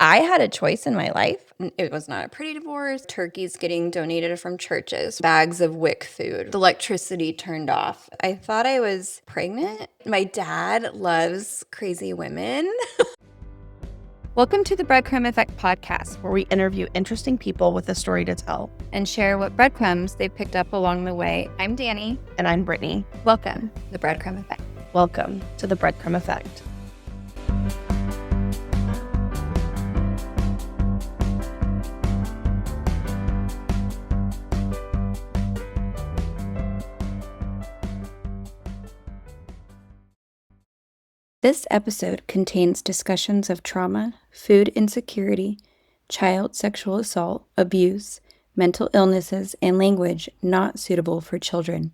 I had a choice in my life. It was not a pretty divorce. Turkeys getting donated from churches, bags of WIC food, the electricity turned off. I thought I was pregnant. My dad loves crazy women. Welcome to the Breadcrumb Effect podcast, where we interview interesting people with a story to tell And share what breadcrumbs they've picked up along the way. I'm Dani. And I'm Brittany. Welcome to the Breadcrumb Effect. Welcome to the Breadcrumb Effect. This episode contains discussions of trauma, food insecurity, child sexual assault, abuse, mental illnesses, and language not suitable for children.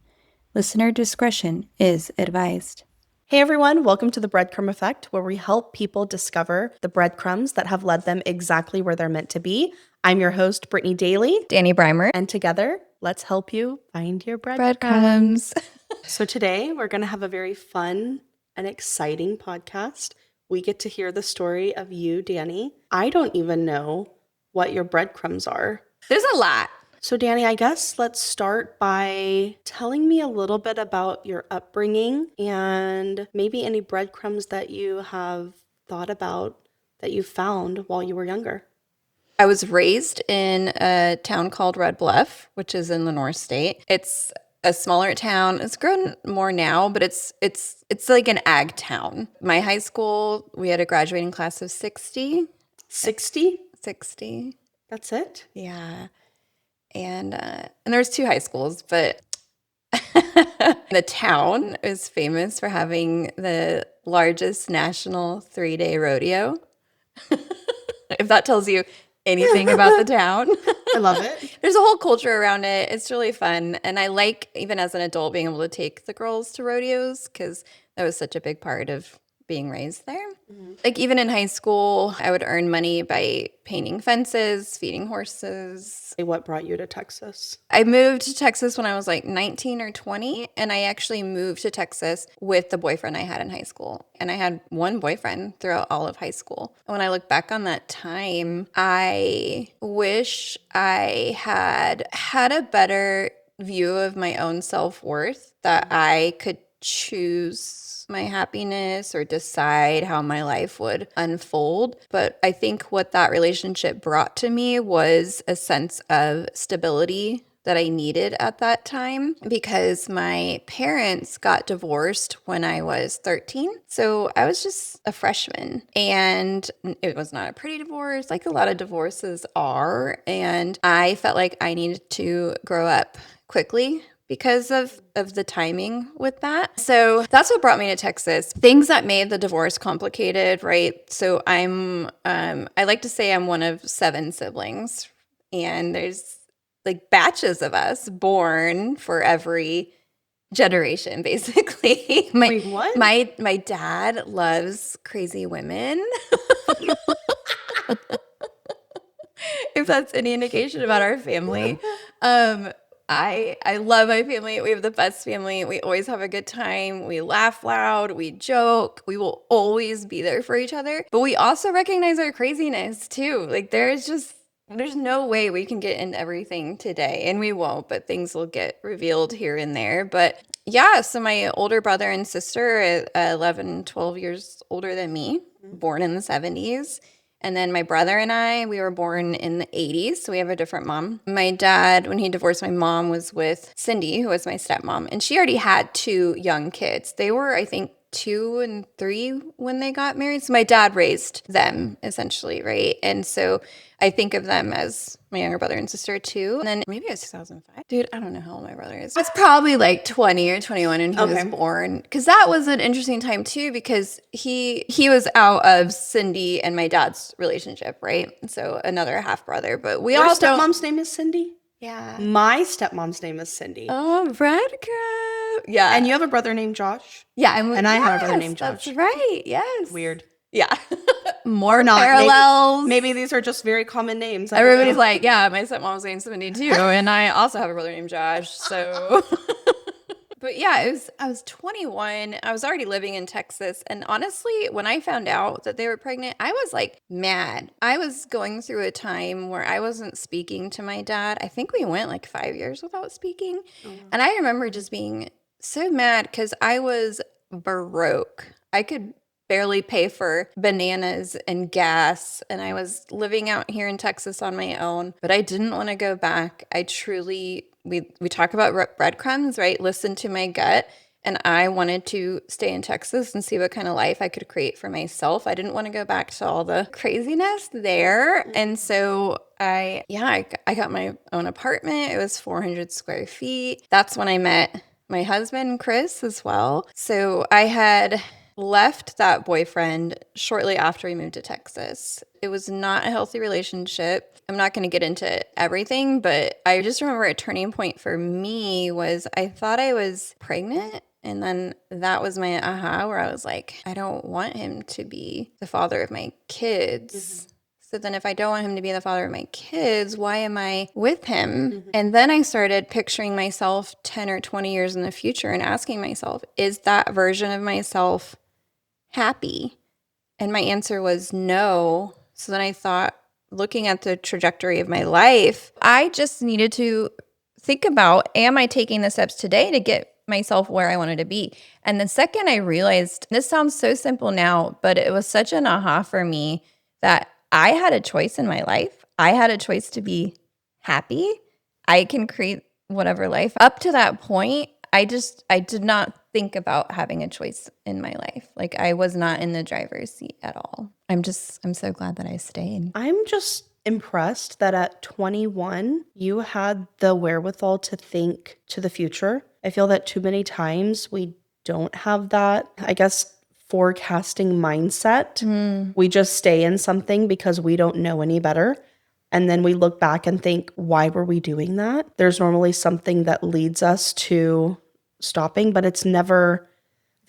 Listener discretion is advised. Hey everyone, welcome to the Breadcrumb Effect, where we help people discover the breadcrumbs that have led them exactly where they're meant to be. I'm your host, Brittany Dailey. Dani Brymer. And together, let's help you find your Breadcrumbs. So today, we're going to have a very fun and exciting podcast. We get to hear the story of you, Dani. I don't even know what your breadcrumbs are. There's a lot. So Dani, I guess let's start by telling me a little bit about your upbringing and maybe any breadcrumbs that you have thought about that you found while you were younger. I was raised in a town called Red Bluff, which is in Lenore State. It's a smaller town. It's grown more now, but it's like an ag town. My high school, we had a graduating class of 60. 60? 60. That's it? Yeah. And there's two high schools, but the town is famous for having the largest national 3-day rodeo. If that tells you anything about the town. I love it. There's a whole culture around it. It's really fun. And I like, even as an adult, being able to take the girls to rodeos because that was such a big part of being raised there. Mm-hmm. Like even in high school, I would earn money by painting fences, feeding horses. What brought you to Texas? I moved to Texas when I was like 19 or 20, and I actually moved to Texas with the boyfriend I had in high school. And I had one boyfriend throughout all of high school. And when I look back on that time, I wish I had a better view of my own self-worth, that I could choose my happiness or decide how my life would unfold. But I think what that relationship brought to me was a sense of stability that I needed at that time because my parents got divorced when I was 13. So I was just a freshman, and it was not a pretty divorce like a lot of divorces are. And I felt like I needed to grow up quickly because of the timing with that. So that's what brought me to Texas. Things that made the divorce complicated, right? So I like to say I'm one of 7 siblings, and there's like batches of us born for every generation, basically. Wait, what? My dad loves crazy women. If that's any indication about our family. I love my family. We have the best family. We always have a good time. We laugh loud. We joke. We will always be there for each other. But we also recognize our craziness too. Like there's no way we can get into everything today, and we won't, but things will get revealed here and there. But yeah, so my older brother and sister, 11, 12 years older than me, born in the 70s. And then my brother and I, we were born in the 80s, so we have a different mom. My dad, when he divorced my mom, was with Cindy, who was my stepmom, and she already had 2 young kids. They were, I think, 2 and 3 when they got married. So my dad raised them, essentially, right? And so I think of them as my younger brother and sister, too. And then maybe it was 2005. Dude, I don't know how old my brother is. It's probably like 20 or 21 when he was born. Because that was an interesting time, too, because he was out of Cindy and my dad's relationship, right? So another half-brother. But we Your also... stepmom's name is Cindy? Yeah. My stepmom's name is Cindy. Oh, Breadcrumb. Yeah. And you have a brother named Josh? Yeah. And I have a brother named Josh. That's right. Yes. Weird. Yeah. More not parallels. Maybe these are just very common names. Everybody's like, yeah, my stepmom's named 72, and I also have a brother named Josh. So But yeah, I was 21. I was already living in Texas. And honestly, when I found out that they were pregnant, I was like mad. I was going through a time where I wasn't speaking to my dad. I think we went like 5 years without speaking. Oh, And I remember just being so mad because I was broke. I could barely pay for bananas and gas. And I was living out here in Texas on my own, but I didn't want to go back. I truly, we talk about breadcrumbs, right? Listen to my gut. And I wanted to stay in Texas and see what kind of life I could create for myself. I didn't want to go back to all the craziness there. And so I got my own apartment. It was 400 square feet. That's when I met my husband, Chris, as well. So I had left that boyfriend shortly after we moved to Texas. It was not a healthy relationship. I'm not going to get into everything, but I just remember a turning point for me was I thought I was pregnant. And then that was my aha where I was like, I don't want him to be the father of my kids. So then if I don't want him to be the father of my kids, why am I with him? And then I started picturing myself 10 or 20 years in the future and asking myself, is that version of myself happy? And my answer was no. So then I thought, looking at the trajectory of my life, I just needed to think about, am I taking the steps today to get myself where I wanted to be? And the second I realized, this sounds so simple now, but it was such an aha for me that I had a choice in my life. I had a choice to be happy. I can create whatever life. Up to that point, I did not think about having a choice in my life. Like I was not in the driver's seat at all. I'm so glad that I stayed. I'm just impressed that at 21, you had the wherewithal to think to the future. I feel that too many times we don't have that, I guess, forecasting mindset. We just stay in something because we don't know any better. And then we look back and think, why were we doing that? There's normally something that leads us to stopping, but I feel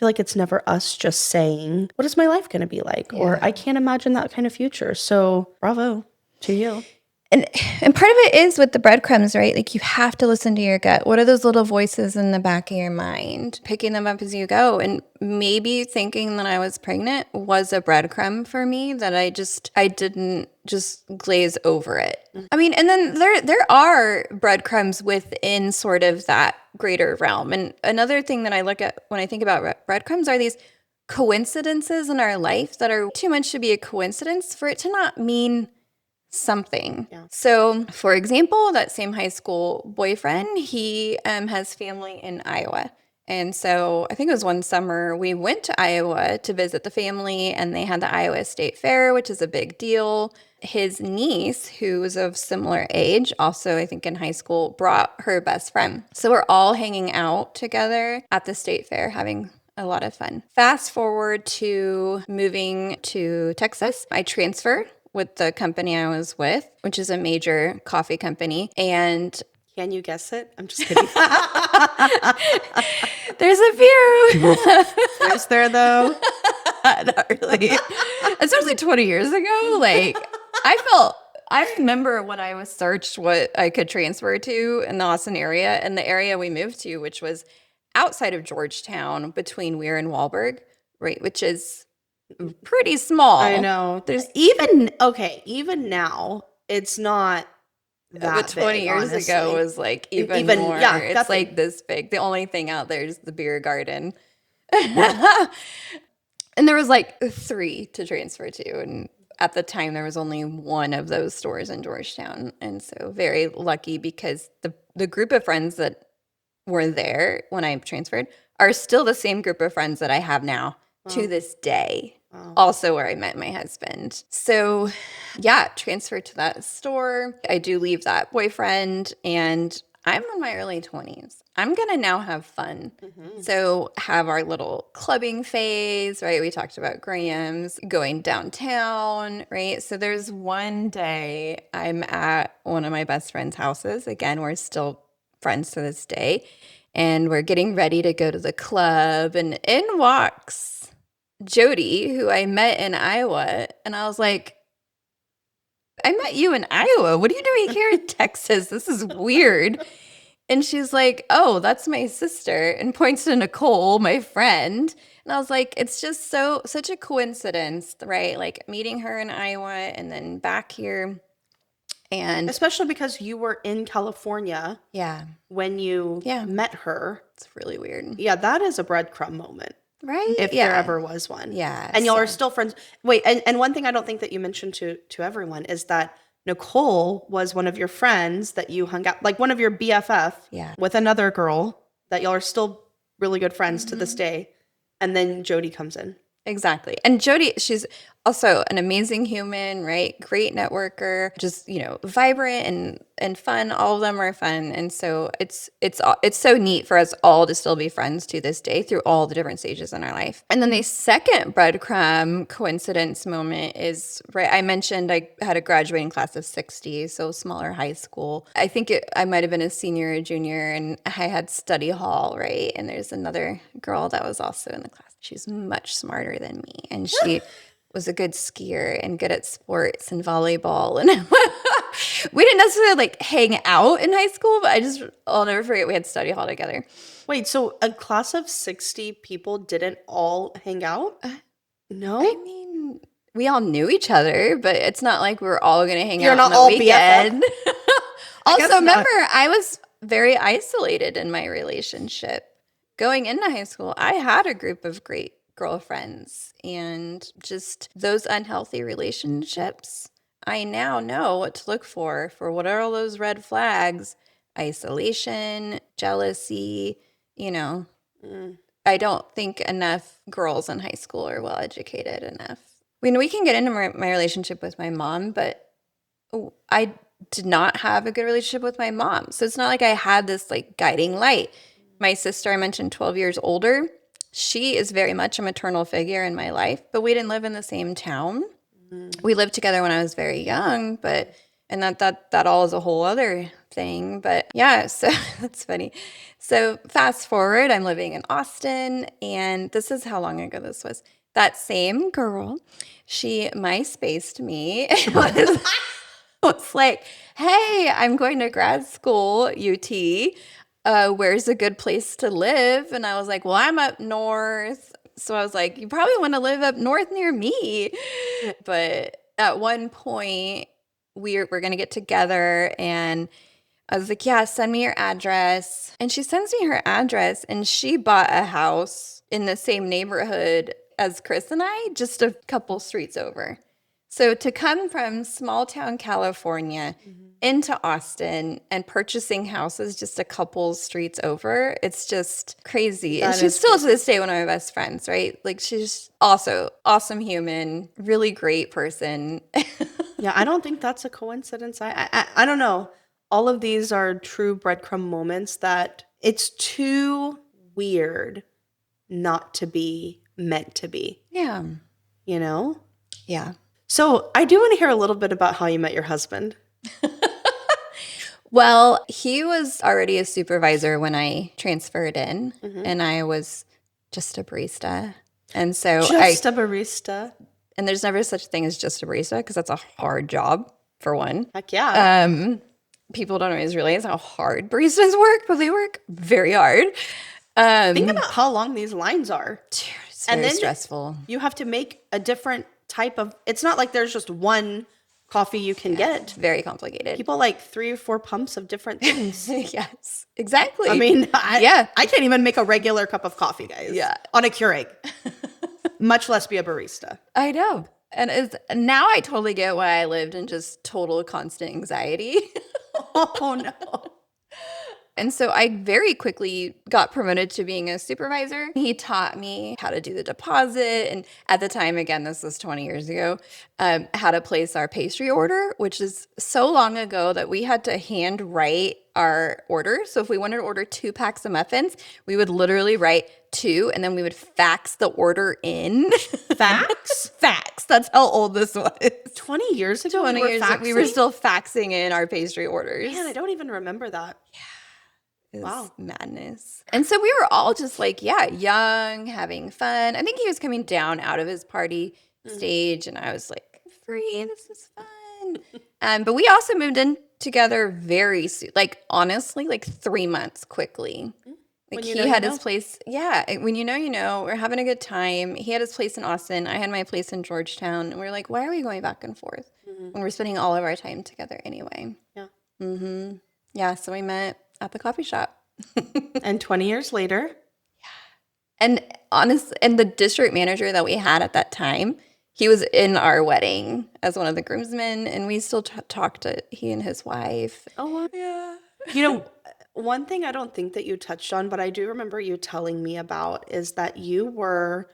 like it's never us just saying, what is my life going to be like? Or I can't imagine that kind of future. So bravo to you. And part of it is with the breadcrumbs, right? Like you have to listen to your gut. What are those little voices in the back of your mind? Picking them up as you go. And maybe thinking that I was pregnant was a breadcrumb for me that I didn't just glaze over it. I mean, and then there are breadcrumbs within sort of that greater realm. And another thing that I look at when I think about breadcrumbs are these coincidences in our life that are too much to be a coincidence for it to not mean something. Yeah. So, for example, that same high school boyfriend, he has family in Iowa. And so I think it was one summer we went to Iowa to visit the family, and they had the Iowa State Fair, which is a big deal. His niece, who was of similar age, also I think in high school, brought her best friend. So we're all hanging out together at the state fair, having a lot of fun. Fast forward to moving to Texas. I transferred with the company I was with, which is a major coffee company. And can you guess it? I'm just kidding. there's a few. Is there though? Not really. Especially 20 years ago. Like I remember when I was searched what I could transfer to in the Austin area, and the area we moved to, which was outside of Georgetown between Weir and Wahlberg, right? Which is pretty small. I know. There's even now, it's not that but 20 big, years honestly. ago was like even more. Yeah, it's like this big. The only thing out there is the beer garden. And there was like 3 to transfer to. And at the time, there was only one of those stores in Georgetown. And so very lucky because the group of friends that were there when I transferred are still the same group of friends that I have now to this day. Wow. Also where I met my husband. So yeah, transferred to that store. I do leave that boyfriend and I'm in my early 20s. I'm going to now have fun. Mm-hmm. So have our little clubbing phase, right? We talked about Graham's, going downtown, right? So there's one day I'm at one of my best friend's houses. Again, we're still friends to this day. And we're getting ready to go to the club. And in walks Jody, who I met in Iowa. And I was like, I met you in Iowa. What are you doing here in Texas? This is weird. And she's like, oh, that's my sister, and points to Nicole, my friend. And I was like, it's just such a coincidence, right? Like meeting her in Iowa and then back here. And Especially because you were in California yeah, when you yeah, met her. it's really weird. Yeah, that is a breadcrumb moment, Right? if there Yeah. ever was one. Yeah. And y'all So, are still friends. Wait, and one thing I don't think that you mentioned to everyone is that Nicole was one of your friends that you hung out, like one of your BFF yeah. with another girl that y'all are still really good friends to this day. And then Jody comes in. Exactly. And Jody, she's also an amazing human, right? Great networker, just, vibrant and fun. All of them are fun. And so it's so neat for us all to still be friends to this day through all the different stages in our life. And then the second breadcrumb coincidence moment is, right, I mentioned I had a graduating class of 60, so smaller high school. I think I might have been a senior or junior, and I had study hall, right? And there's another girl that was also in the class. She's much smarter than me, and she was a good skier and good at sports and volleyball. And we didn't necessarily like hang out in high school, but I'll never forget we had study hall together. Wait, so a class of 60 people didn't all hang out? No? I mean, we all knew each other, but it's not like we were all going to hang You're out not on the all weekend. Also, guess not. remember, I was very isolated in my relationship. Going into high school, I had a group of great girlfriends, and just those unhealthy relationships, I now know what to look for what are all those red flags: isolation, jealousy, I don't think enough girls in high school are well educated enough. I mean, we can get into my relationship with my mom, but I did not have a good relationship with my mom. So it's not like I had this like guiding light. My sister, I mentioned 12 years older, she is very much a maternal figure in my life, but we didn't live in the same town. We lived together when I was very young, and that all is a whole other thing. But yeah, so that's funny. So fast forward, I'm living in Austin, and this is how long ago this was. That same girl, she MySpaced me. Was like, hey, I'm going to grad school, UT. Where's a good place to live? And I was like, well, I'm up north. So I was like, you probably want to live up north near me. But at one point, we're going to get together, and I was like, yeah, send me your address. And she sends me her address, and she bought a house in the same neighborhood as Chris and I, just a couple streets over. So to come from small town California into Austin and purchasing houses just a couple streets over, it's just crazy. And she's still to this day one of my best friends, right? Like, she's also awesome human, really great person. Yeah, I don't think that's a coincidence. I don't know. All of these are true breadcrumb moments that it's too weird not to be meant to be, Yeah. you know? Yeah. So I do want to hear a little bit about how you met your husband. Well, he was already a supervisor when I transferred in, and I was just a barista. And so Just a barista. and there's never such thing as just a barista, because that's a hard job, for one. Heck yeah. People don't always realize how hard baristas work, but they work very hard. Think about how long these lines are. It's very stressful. You have to make a different type of, it's not like there's just one coffee you can get. It's very complicated. People like 3 or 4 pumps of different things. Yes, exactly. I mean, I can't even make a regular cup of coffee, guys. Yeah. On a Keurig. Much less be a barista. I know. And now I totally get why I lived in just total constant anxiety. Oh, no. And so I very quickly got promoted to being a supervisor. He taught me how to do the deposit. And at the time, again, this was 20 years ago, how to place our pastry order, which is so long ago that we had to hand write our order. So if we wanted to order 2 packs of muffins, we would literally write 2, and then we would fax the order in. Fax? Fax. That's how old this was. 20 years ago, 20 years ago, we were still faxing in our pastry orders. Man, I don't even remember that. It was madness. And so we were all just like, young, having fun. I think he was coming down out of his party stage, and I was like, free, this is fun. But we also moved in together very soon. Like, honestly, like 3 months quickly. Like, When you he know, you had his know. place. Yeah. When you know, you know. We're having a good time. He had his place in Austin. I had my place in Georgetown. And we're like, why are we going back and forth when we're spending all of our time together anyway? Yeah. Yeah. So we met at the coffee shop. And 20 years later, And and the district manager that we had at that time, he was in our wedding as one of the groomsmen, and we still talked to he and his wife. oh, wow. Yeah. You know, one thing I don't think that you touched on, but I do remember you telling me about is that you were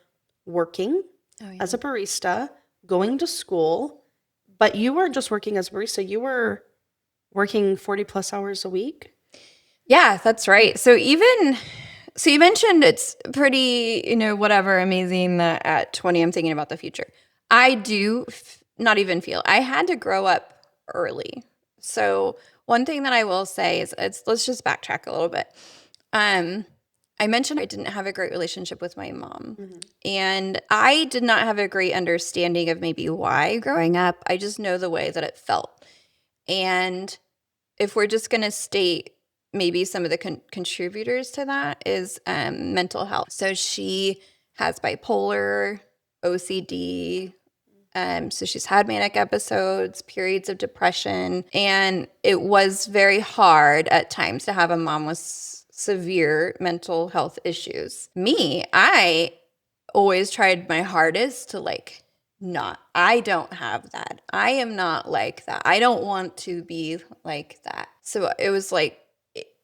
working Oh, yeah. as a barista, going to school, but you weren't just working as a barista, you were working 40 plus hours a week. Yeah, that's right. So you mentioned it's pretty, whatever, amazing that at 20 I'm thinking about the future. I do not even feel I had to grow up early. So one thing that I will say is let's just backtrack a little bit. I mentioned I didn't have a great relationship with my mom. And I did not have a great understanding of maybe why growing up. I just know the way that it felt. And if we're just going to state maybe some of the contributors to that is mental health. So she has bipolar, OCD. So she's had manic episodes, periods of depression, and it was very hard at times to have a mom with severe mental health issues. Me, I always tried my hardest to I don't have that. I am not like that. I don't want to be like that. So it was like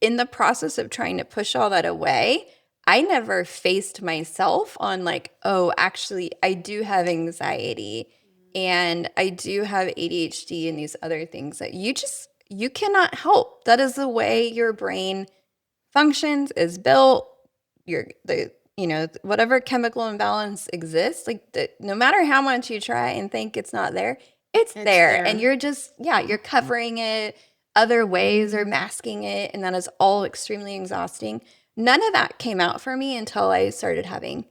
in the process of trying to push all that away, I never faced myself on like, oh, actually, I do have anxiety and I do have ADHD and these other things that you cannot help. That is the way your brain functions, is built. Whatever chemical imbalance exists, no matter how much you try and think it's not there, it's there. And you're covering it other ways or masking it. And that is all extremely exhausting. None of that came out for me until I started having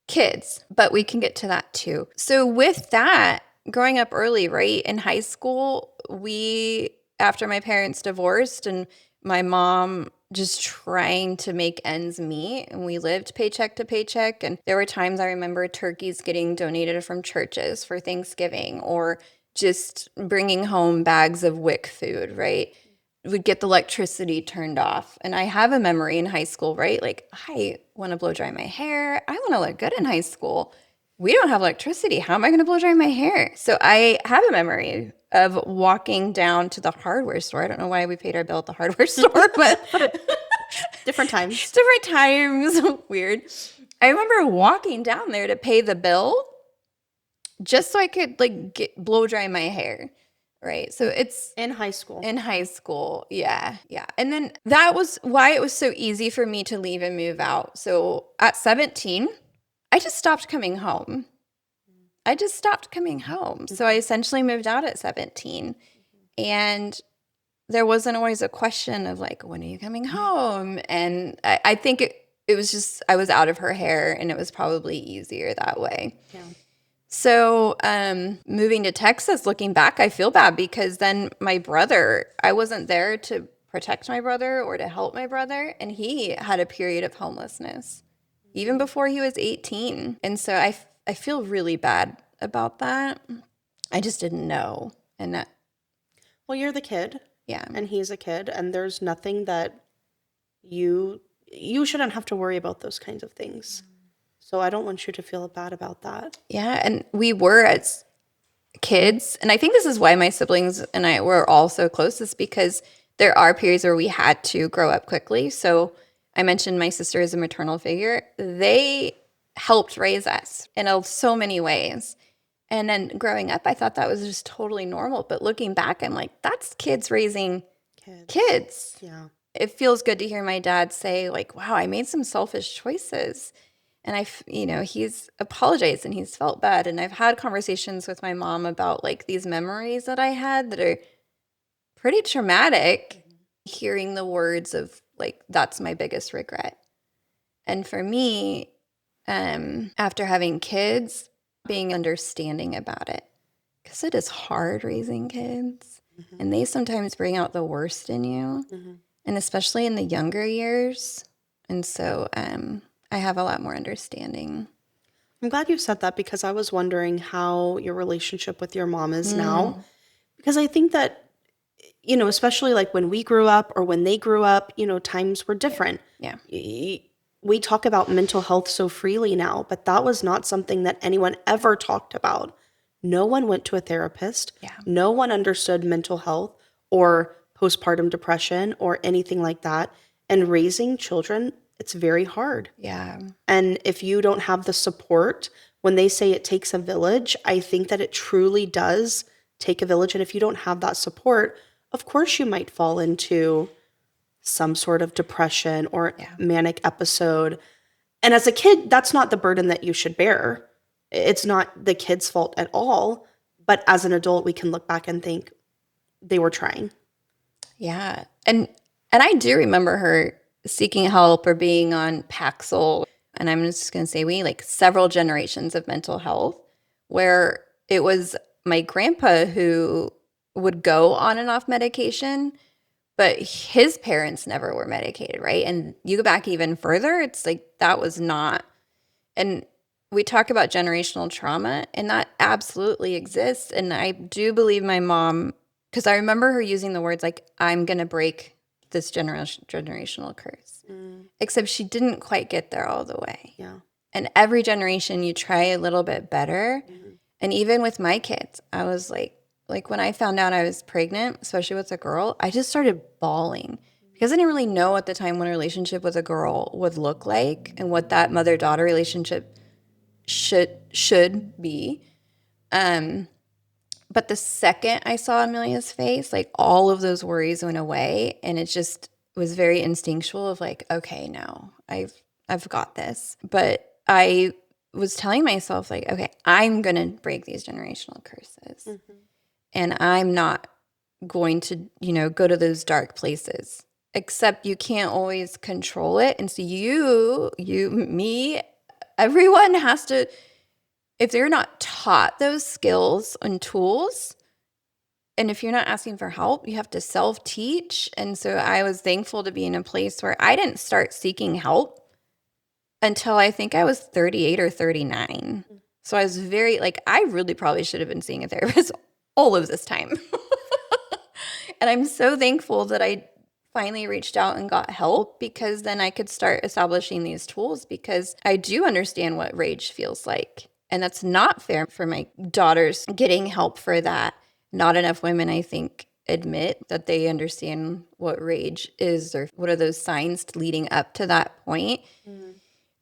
kids, but we can get to that too. So with that, growing up early, right, in high school, after my parents divorced and my mom just trying to make ends meet, and we lived paycheck to paycheck, and there were times I remember turkeys getting donated from churches for Thanksgiving or just bringing home bags of WIC food, right? Would get the electricity turned off. And I have a memory in high school, right? Like, I want to blow dry my hair. I want to look good in high school. We don't have electricity. How am I going to blow dry my hair? So I have a memory of walking down to the hardware store. I don't know why we paid our bill at the hardware store, but Different times. different times. Weird. I remember walking down there to pay the bill just so I could blow dry my hair. Right. So it's In high school. in high school. Yeah. Yeah. And then that was why it was so easy for me to leave and move out. So at 17, I just stopped coming home. So I essentially moved out at 17. And there wasn't always a question of like, when are you coming home? And I think it was just, I was out of her hair and it was probably easier that way. Yeah. So moving to Texas, looking back, I feel bad because then I wasn't there to protect my brother or to help my brother. And he had a period of homelessness even before he was 18. And so I feel really bad about that. I just didn't know. And that, Well, you're the kid. yeah. And he's a kid, and there's nothing that you shouldn't have to worry about those kinds of things. So I don't want you to feel bad about that. Yeah. And we were as kids, and I think this is why my siblings and I were all so close, is because there are periods where we had to grow up quickly. So I mentioned my sister is a maternal figure. They helped raise us in so many ways. And then growing up, I thought that was just totally normal. But looking back, I'm like, that's kids raising kids. Yeah. It feels good to hear my dad say, like, wow, I made some selfish choices. And he's apologized and he's felt bad. And I've had conversations with my mom about like these memories that I had that are pretty traumatic, hearing the words of like, that's my biggest regret. And for me, after having kids, being understanding about it, because it is hard raising kids. and they sometimes bring out the worst in you, and especially in the younger years. And so I have a lot more understanding. I'm glad you said that because I was wondering how your relationship with your mom is now. Because I think that, especially like when we grew up or when they grew up, times were different. Yeah. We talk about mental health so freely now, but that was not something that anyone ever talked about. No one went to a therapist. Yeah. No one understood mental health or postpartum depression or anything like that. And raising children, it's very hard. Yeah. And if you don't have the support, when they say it takes a village, I think that it truly does take a village. And if you don't have that support, of course you might fall into some sort of depression or manic episode. And as a kid, that's not the burden that you should bear. It's not the kid's fault at all. But as an adult, we can look back and think they were trying. Yeah. And I do remember her seeking help or being on Paxil. And I'm just going to say we like several generations of mental health where it was my grandpa who would go on and off medication, but his parents never were medicated, right? And you go back even further, it's like that was not. And we talk about generational trauma, and that absolutely exists. And I do believe my mom, because I remember her using the words like, I'm going to break this generational curse. Except she didn't quite get there all the way. Yeah. And every generation you try a little bit better. And even with my kids, I was like when I found out I was pregnant, especially with a girl, I just started bawling because I didn't really know at the time what a relationship with a girl would look like and what that mother-daughter relationship should be. But the second I saw Amelia's face, like all of those worries went away, and it just was very instinctual of like, okay, no, I've got this. But I was telling myself like, okay, I'm going to break these generational curses. And I'm not going to, go to those dark places. Except you can't always control it. And so me, everyone has to, if they're not taught those skills and tools, and if you're not asking for help, you have to self-teach. And so I was thankful to be in a place where I didn't start seeking help until I think I was 38 or 39. So I was very, I really probably should have been seeing a therapist all of this time. And I'm so thankful that I finally reached out and got help because then I could start establishing these tools because I do understand what rage feels like. And that's not fair for my daughters getting help for that. Not enough women, I think, admit that they understand what rage is or what are those signs leading up to that point.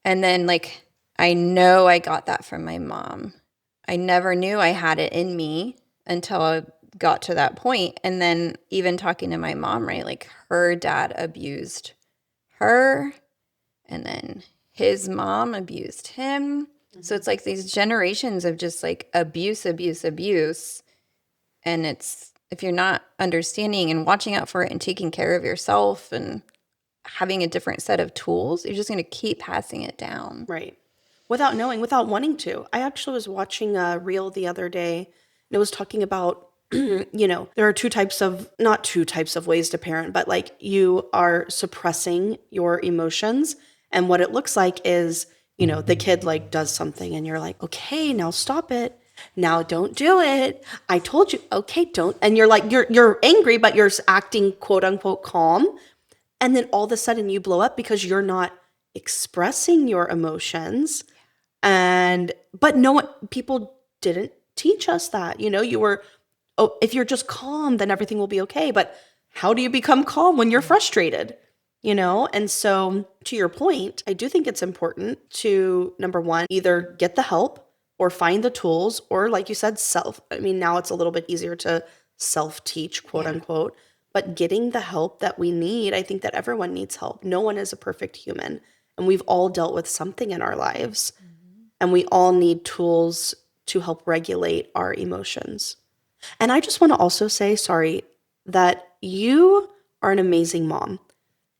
And then, I know I got that from my mom. I never knew I had it in me until I got to that point. And then even talking to my mom, right, her dad abused her, and then his mom abused him. So it's like these generations of just abuse. And it's, if you're not understanding and watching out for it and taking care of yourself and having a different set of tools, you're just going to keep passing it down. Right. Without knowing, without wanting to. I actually was watching a reel the other day, and it was talking about, there are not two types of ways to parent, but you are suppressing your emotions. And what it looks like is, the kid does something and you're like, okay, now stop it. Now don't do it. I told you, okay, don't. And you're angry, but you're acting quote unquote calm. And then all of a sudden you blow up because you're not expressing your emotions. But no one, people didn't teach us that. You were, if you're just calm, then everything will be okay. But how do you become calm when you're frustrated? And so to your point, I do think it's important to, number one, either get the help or find the tools, or like you said, now it's a little bit easier to self-teach, quote unquote, but getting the help that we need. I think that everyone needs help. No one is a perfect human, and we've all dealt with something in our lives, and we all need tools to help regulate our emotions. And I just want to also say, sorry, that you are an amazing mom.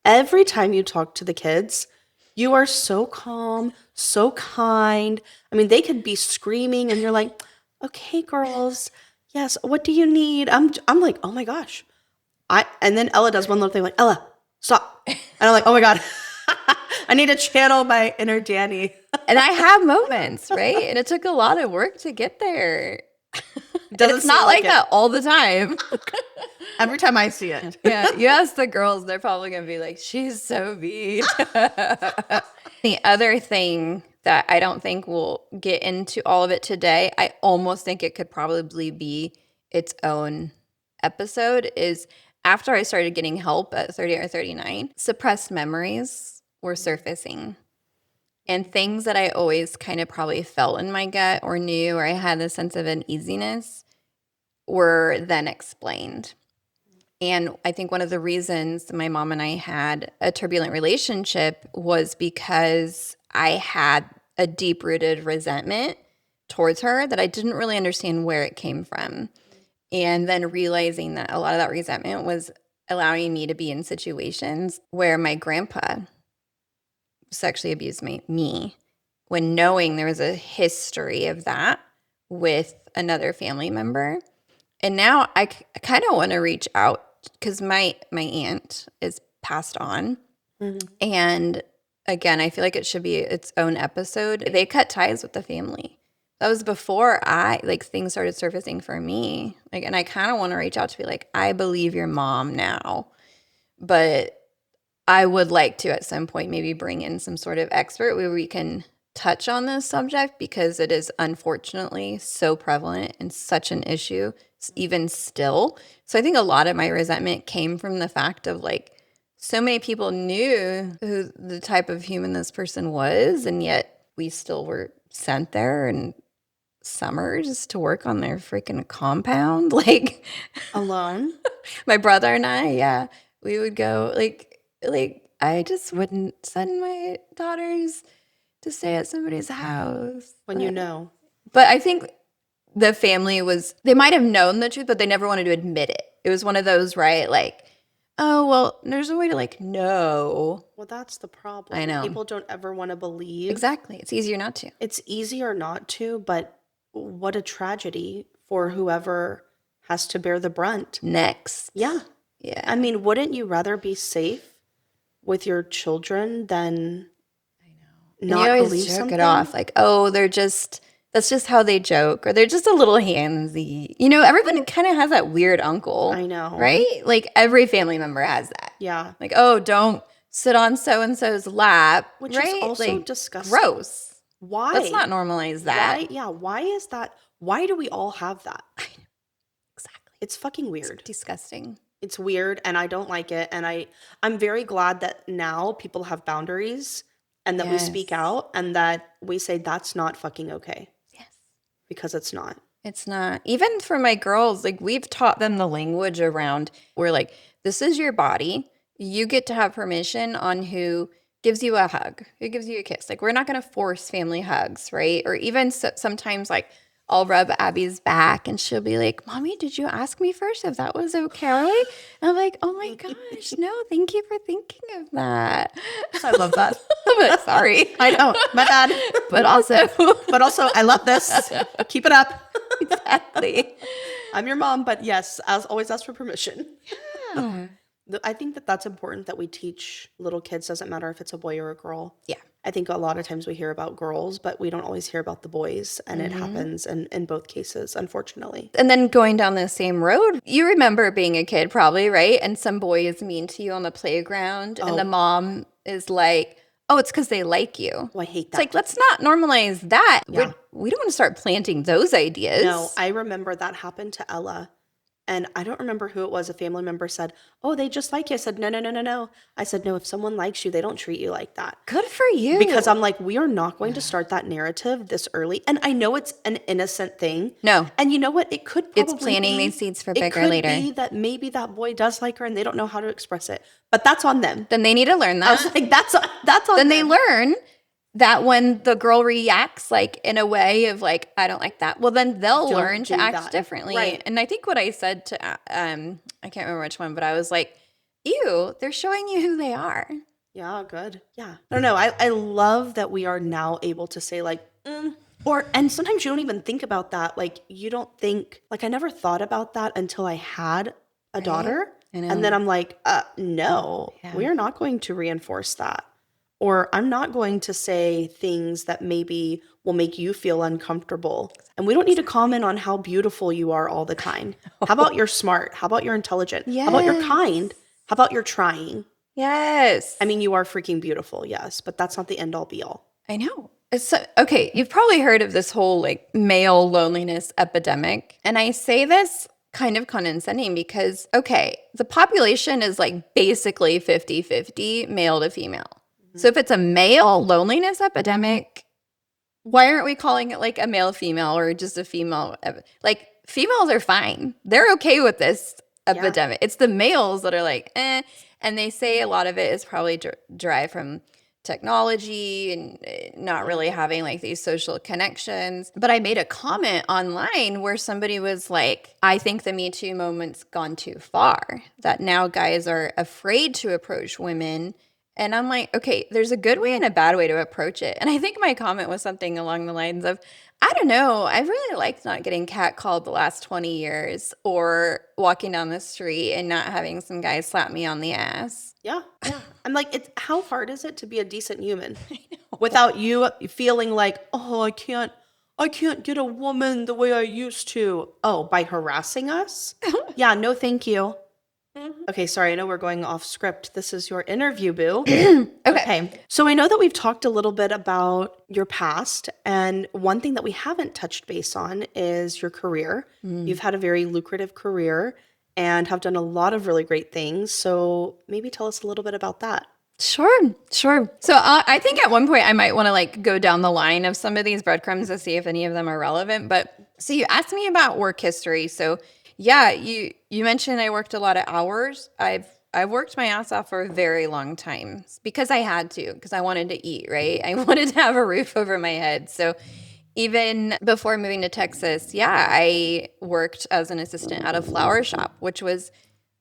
Every time you talk to the kids, you are so calm, so kind. I mean, they could be screaming and you're like, okay, girls, yes, what do you need? I'm like, oh my gosh. And then Ella does one little thing like, Ella, stop. And I'm like, oh my God. I need to channel my inner Dani. And I have moments, right? And it took a lot of work to get there. Doesn't It's not seem like it. that all the time. Every time I see it. Yeah, you ask the girls, they're probably going to be like, she's so mean. The other thing that I don't think we'll get into all of it today, I almost think it could probably be its own episode, is after I started getting help at 30 or 39, suppressed memories were surfacing. And things that I always kind of probably felt in my gut or knew, or I had a sense of uneasiness, were then explained. And I think one of the reasons my mom and I had a turbulent relationship was because I had a deep-rooted resentment towards her that I didn't really understand where it came from. And then realizing that a lot of that resentment was allowing me to be in situations where my grandpa sexually abused me when knowing there was a history of that with another family member. And now I kind of want to reach out because my aunt is passed on. Mhm. And again, I feel like it should be its own episode. They cut ties with the family. That was before things started surfacing for me. And I kind of want to reach out to be like, I believe your mom now, but I would like to at some point maybe bring in some sort of expert where we can touch on this subject because it is unfortunately so prevalent and such an issue even still. So I think a lot of my resentment came from the fact of so many people knew who the type of human this person was, and yet we still were sent there in summers to work on their freaking compound. Alone? My brother and I, yeah, we would go I just wouldn't send my daughters to stay at somebody's house. When you know. But I think the family they might have known the truth, but they never wanted to admit it. It was one of those, right? Oh, well, there's a way to know. Well, that's the problem. I know. People don't ever want to believe. Exactly. It's easier not to. It's easier not to, but what a tragedy for whoever has to bear the brunt. Next. Yeah. Yeah. I mean, wouldn't you rather be safe with your children than not you always believe joke something? it off oh, that's just how they joke, or they're just a little handsy. Everyone kind of has that weird uncle. I know. Right? Every family member has that. Yeah. Oh, don't sit on so-and-so's lap. Which right? is also disgusting. Gross. Why? Let's not normalize that. Why? Yeah. Why is that? Why do we all have that? I know. Exactly. It's fucking weird. It's disgusting. It's weird, and I don't like it. And I'm very glad that now people have boundaries and that we speak out and that we say that's not fucking okay. Yes. Because it's not. It's not. Even for my girls, we've taught them the language around we're this is your body. You get to have permission on who gives you a hug, who gives you a kiss. We're not going to force family hugs, right? Or even sometimes I'll rub Abby's back and she'll be like, Mommy, did you ask me first if that was okay? And I'm like, oh my gosh, no, thank you for thinking of that. I love that. I'm sorry. I know, my bad. But also, I love this. Keep it up. Exactly. I'm your mom, but yes, as always ask for permission. Yeah. I think that that's important that we teach little kids, doesn't matter if it's a boy or a girl. Yeah. I think a lot of times we hear about girls, but we don't always hear about the boys, and it happens in both cases, unfortunately. And then going down the same road, you remember being a kid probably, right? And some boy is mean to you on the playground, and the mom is like, oh, it's because they like you. Oh, I hate that. It's let's not normalize that. Yeah. We don't want to start planting those ideas. No, I remember that happened to Ella. And I don't remember who it was. A family member said, oh, they just like you. I said, no. I said, no, if someone likes you, they don't treat you like that. Good for you. Because I'm like, we are not going to start that narrative this early. And I know it's an innocent thing. No. And you know what? It could probably It's planting these seeds for bigger later. later. It could be that maybe that boy does like her and they don't know how to express it. But that's on them. Then they need to learn that. I was like, that's on then them. they learn that when the girl reacts in a way of I don't like that, well, then they'll learn to act differently. Right. And I think what I said to, I can't remember which one, but I was like, ew, they're showing you who they are. Yeah, good. Yeah. I don't know. I love that we are now able to say And sometimes you don't even think about that. Like, you don't think, like, I never thought about that until I had a daughter. I know. And then I'm like, no, we are not going to reinforce that. Or I'm not going to say things that maybe will make you feel uncomfortable. And we don't need to comment on how beautiful you are all the time. How about you're smart? How about you're intelligent? How about you're kind? How about you're trying? Yes. I mean, you are freaking beautiful, yes, but that's not the end all be all. I know. Okay, you've probably heard of this whole like male loneliness epidemic. And I say this kind of condescending because, okay, the population is like basically 50-50 male to female. So if it's a male loneliness epidemic, why aren't we calling it like a male female or just a female? Like females are fine. They're okay with this epidemic. It's the males that are like, eh. And they say a lot of it is probably derived from technology and not really having like these social connections. But I made a comment online where somebody was like, I think the Me Too movement's gone too far, that now guys are afraid to approach women. And I'm like, okay, there's a good way and a bad way to approach it. And I think my comment was something along the lines of, I don't know, I've really liked not getting catcalled the last 20 years or walking down the street and not having some guys slap me on the ass. Yeah. I'm like, how hard is it to be a decent human without you feeling like, oh, I can't get a woman the way I used to. Oh, by harassing us? Yeah, no, thank you. Okay, sorry, I know we're going off script. This is your interview, boo. Okay. So I know that we've talked a little bit about your past, and one thing that we haven't touched base on is your career. You've had a very lucrative career and have done a lot of really great things. So maybe tell us a little bit about that. Sure. So I think at one point I might want to like go down the line of some of these breadcrumbs to see if any of them are relevant. But so you asked me about work history. So yeah, you mentioned I worked a lot of hours. I've worked my ass off for a very long time because I had to, because I wanted to eat, right? I wanted to have a roof over my head. So even before moving to Texas, yeah, I worked as an assistant at a flower shop, which was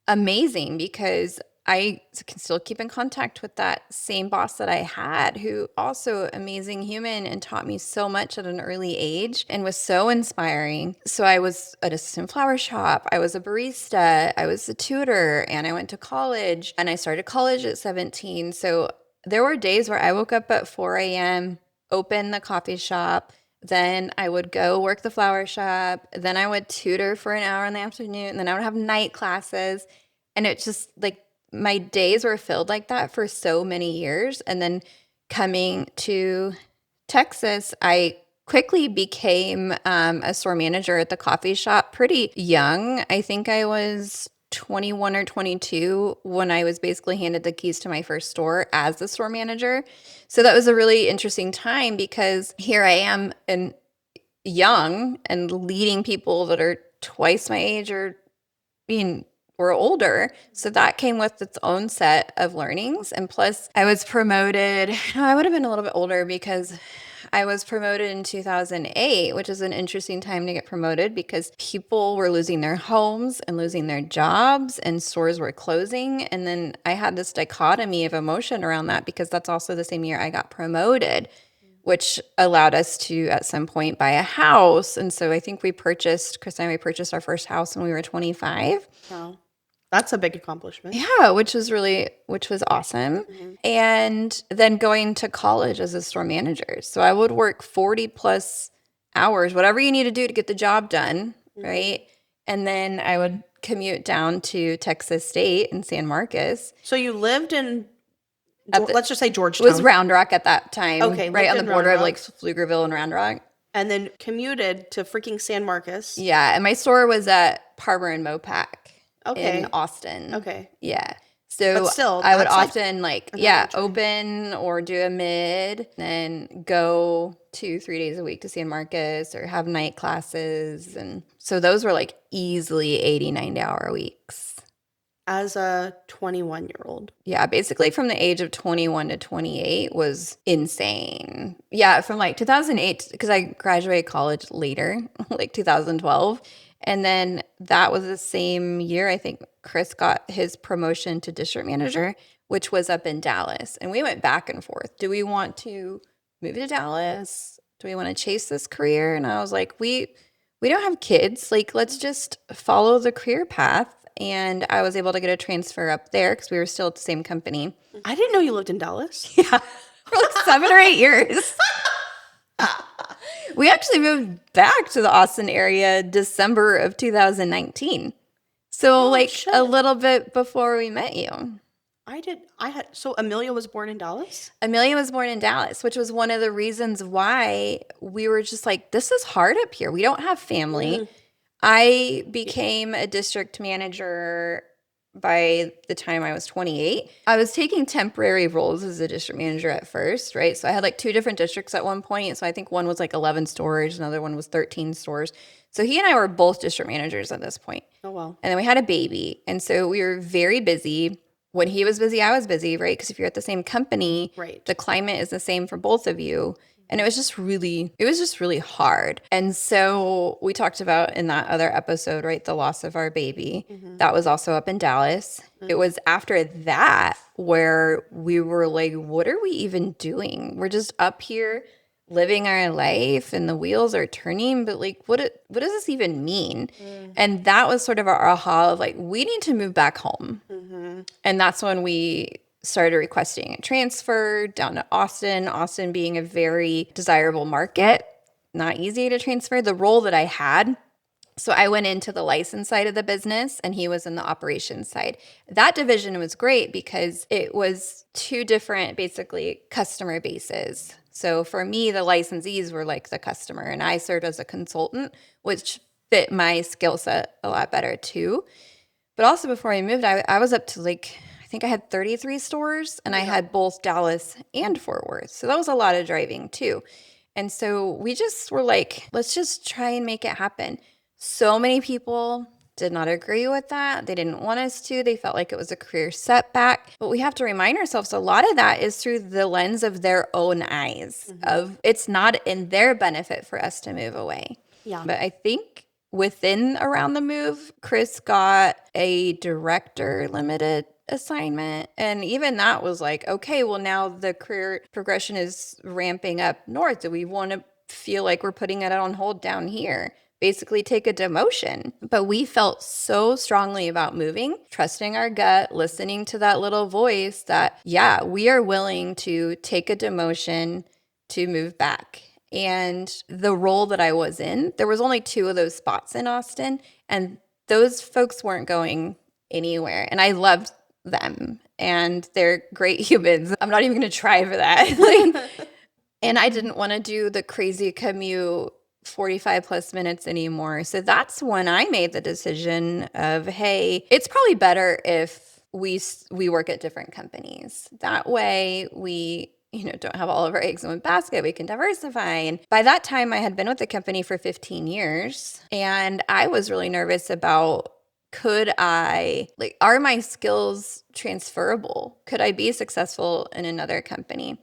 amazing because I can still keep in contact with that same boss that I had, who also amazing human and taught me so much at an early age and was so inspiring. So I was an assistant flower shop, I was a barista, I was a tutor, and I went to college, and I started college at 17. So there were days where I woke up at 4 a.m., open the coffee shop, then I would go work the flower shop, then I would tutor for an hour in the afternoon, and then I would have night classes. And it just like my days were filled like that for so many years. And then coming to Texas, I quickly became a store manager at the coffee shop pretty young. I think I was 21 or 22 when I was basically handed the keys to my first store as the store manager. So that was a really interesting time because here I am and young and leading people that are twice my age or older. So that came with its own set of learnings. And plus I was promoted, I would have been a little bit older because I was promoted in 2008, which is an interesting time to get promoted because people were losing their homes and losing their jobs and stores were closing. And then I had this dichotomy of emotion around that because that's also the same year I got promoted, which allowed us to at some point buy a house. And so I think Chris and I purchased our first house when we were 25. Wow. That's a big accomplishment. Yeah, which was awesome. And then going to college as a store manager. So I would work 40 plus hours, whatever you need to do to get the job done, right? And then I would commute down to Texas State in San Marcos. So you lived in, let's just say Georgetown. It was Round Rock at that time, okay, right on the border of like Pflugerville and Round Rock. And then commuted to freaking San Marcos. Yeah, and my store was at Brymer and Mopac. Okay. In Austin. Okay. Yeah. So but still, I would often open or do a mid, then go 2-3 days a week to San Marcos or have night classes. And so those were like easily 80-90 hour weeks. As a 21-year-old. Yeah, basically from the age of 21 to 28 was insane. Yeah, from like 2008, because I graduated college later, like 2012. And then that was the same year, I think Chris got his promotion to district manager, which was up in Dallas. And we went back and forth. Do we want to move to Dallas? do we want to chase this career? And I was like, we don't have kids. Like, let's just follow the career path. And I was able to get a transfer up there because we were still at the same company. I didn't know you lived in Dallas. Yeah, for like 7 or 8 years. We actually moved back to the Austin area December of 2019. So like shit. a little bit before we met you. So Amelia was born in Dallas? Amelia was born in Dallas, which was one of the reasons why we were just like, this is hard up here. We don't have family. I became a district manager by the time I was 28. I was taking temporary roles as a district manager at first, right? So I had like 2 different districts at one point. So I think one was like 11 stores, another one was 13 stores. So he and I were both district managers at this point. Oh, wow. And then we had a baby. And so we were very busy. When he was busy, I was busy, right? Because if you're at the same company, Right. the climate is the same for both of you. And it was just really hard. And so we talked about in that other episode, right, the loss of our baby. That was also up in Dallas. It was after that where we were like, what are we even doing? We're just up here living our life and the wheels are turning, but like, what does this even mean? And that was sort of our aha of like, we need to move back home. And that's when we started requesting a transfer down to Austin. Austin being a very desirable market, not easy to transfer. The role that I had, so I went into the license side of the business and he was in the operations side. That division was great because it was 2 different, basically, customer bases. So for me, the licensees were like the customer and I served as a consultant, which fit my skill set a lot better too. But also before I moved, I was up to like, I think I had 33 stores and I had both Dallas and Fort Worth. So that was a lot of driving too. And so we just were like, let's just try and make it happen. So many people did not agree with that. They didn't want us to. They felt like it was a career setback. But we have to remind ourselves a lot of that is through the lens of their own eyes of it's not in their benefit for us to move away. Yeah. But I think within around the move, Chris got a director limited assignment. And even that was like, okay, well, now the career progression is ramping up north. Do we want to feel like we're putting it on hold down here? Basically take a demotion. But we felt so strongly about moving, trusting our gut, listening to that little voice that, yeah, we are willing to take a demotion to move back. And the role that I was in, there was only 2 of those spots in Austin, and those folks weren't going anywhere. And I loved them, and they're great humans. I'm not even going to try for that. And I didn't want to do the crazy commute 45 plus minutes anymore. So that's when I made the decision of, hey, it's probably better if we work at different companies. That way we don't have all of our eggs in one basket. We can diversify. And by that time, I had been with the company for 15 years. And I was really nervous about, are my skills transferable? Could I be successful in another company?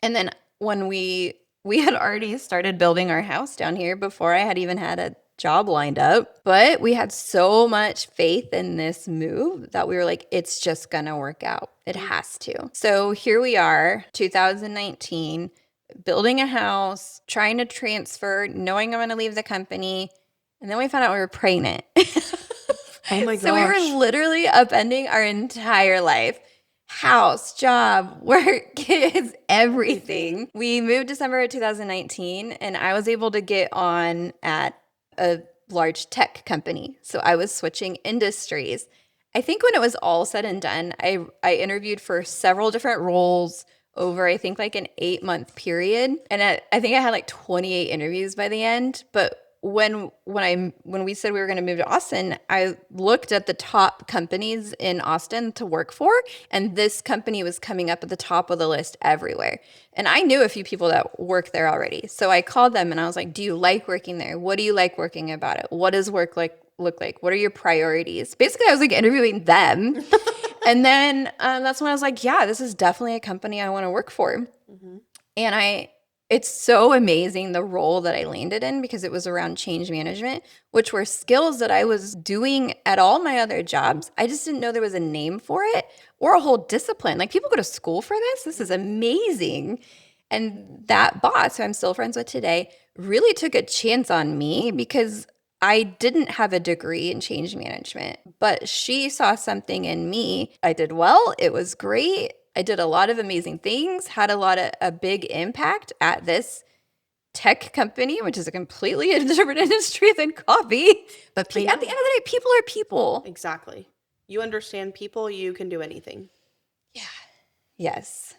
And then when we had already started building our house down here before I had even had a job lined up, but we had so much faith in this move that we were like, it's just gonna work out. It has to. So here we are, 2019, building a house, trying to transfer, knowing I'm gonna leave the company, and then we found out we were pregnant. Oh my gosh. So we were literally upending our entire life. House, job, work, kids, everything. We moved December of 2019, and I was able to get on at a large tech company. So I was switching industries. I think when it was all said and done, I interviewed for several different roles over, I think, like an 8-month period. And I think I had like 28 interviews by the end. But when we said we were going to move to Austin, I looked at the top companies in Austin to work for, and this company was coming up at the top of the list everywhere. And I knew a few people that work there already. So I called them and I was like, do you like working there? What do you like working about it? What does work look like? What are your priorities? Basically, I was like interviewing them. And then that's when I was like, yeah, this is definitely a company I want to work for. And it's so amazing the role that I landed in because it was around change management, which were skills that I was doing at all my other jobs. I just didn't know there was a name for it or a whole discipline. Like, people go to school for this. This is amazing. And that boss, who I'm still friends with today, really took a chance on me because I didn't have a degree in change management, but she saw something in me. I did well. It was great. I did a lot of amazing things, had a big impact at this tech company, which is a completely different industry than coffee. But at the end of the day, people are people. Exactly. You understand people, you can do anything. Yeah. Yes.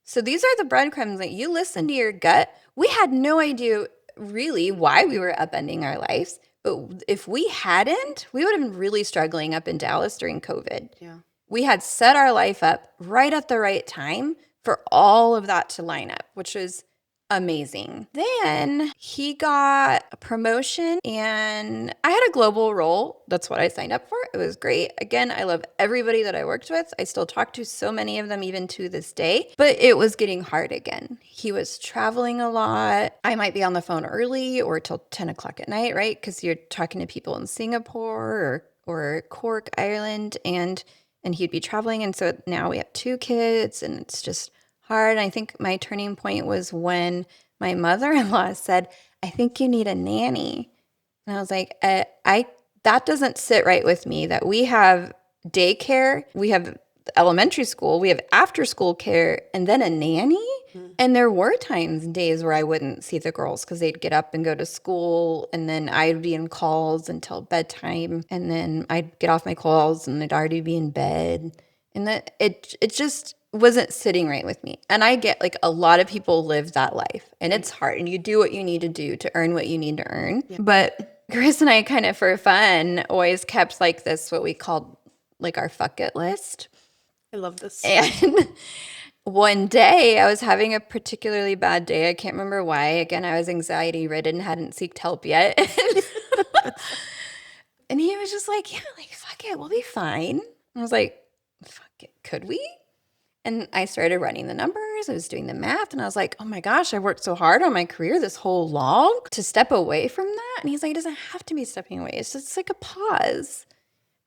So these are the breadcrumbs that you listen to your gut. We had no idea really why we were upending our lives. But if we hadn't, we would have been really struggling up in Dallas during COVID. Yeah. We had set our life up right at the right time for all of that to line up, which was amazing. Then he got a promotion and I had a global role. That's what I signed up for. It was great. Again, I love everybody that I worked with. I still talk to so many of them even to this day, but it was getting hard again. He was traveling a lot. I might be on the phone early or till 10 o'clock at night, right? Because you're talking to people in Singapore or Cork, Ireland, and he'd be traveling. And so now we have 2 kids and it's just hard. I think my turning point was when my mother-in-law said, I think you need a nanny. And I was like, I that doesn't sit right with me that we have daycare, we have elementary school, we have after school care, and then a nanny. And there were times and days where I wouldn't see the girls because they'd get up and go to school, and then I'd be in calls until bedtime, and then I'd get off my calls and they'd already be in bed. And that it just wasn't sitting right with me. And I get like a lot of people live that life and it's hard and you do what you need to do to earn what you need to earn. Yeah. But Chris and I kind of for fun always kept like this, what we called like our fuck it list. I love this. And one day I was having a particularly bad day. I can't remember why. Again, I was anxiety ridden, hadn't sought help yet. And he was just like, yeah, like, fuck it, we'll be fine. I was like, fuck it, could we? And I started running the numbers. I was doing the math and I was like, oh my gosh, I worked so hard on my career this whole long to step away from that. And he's like, it doesn't have to be stepping away. It's just like a pause.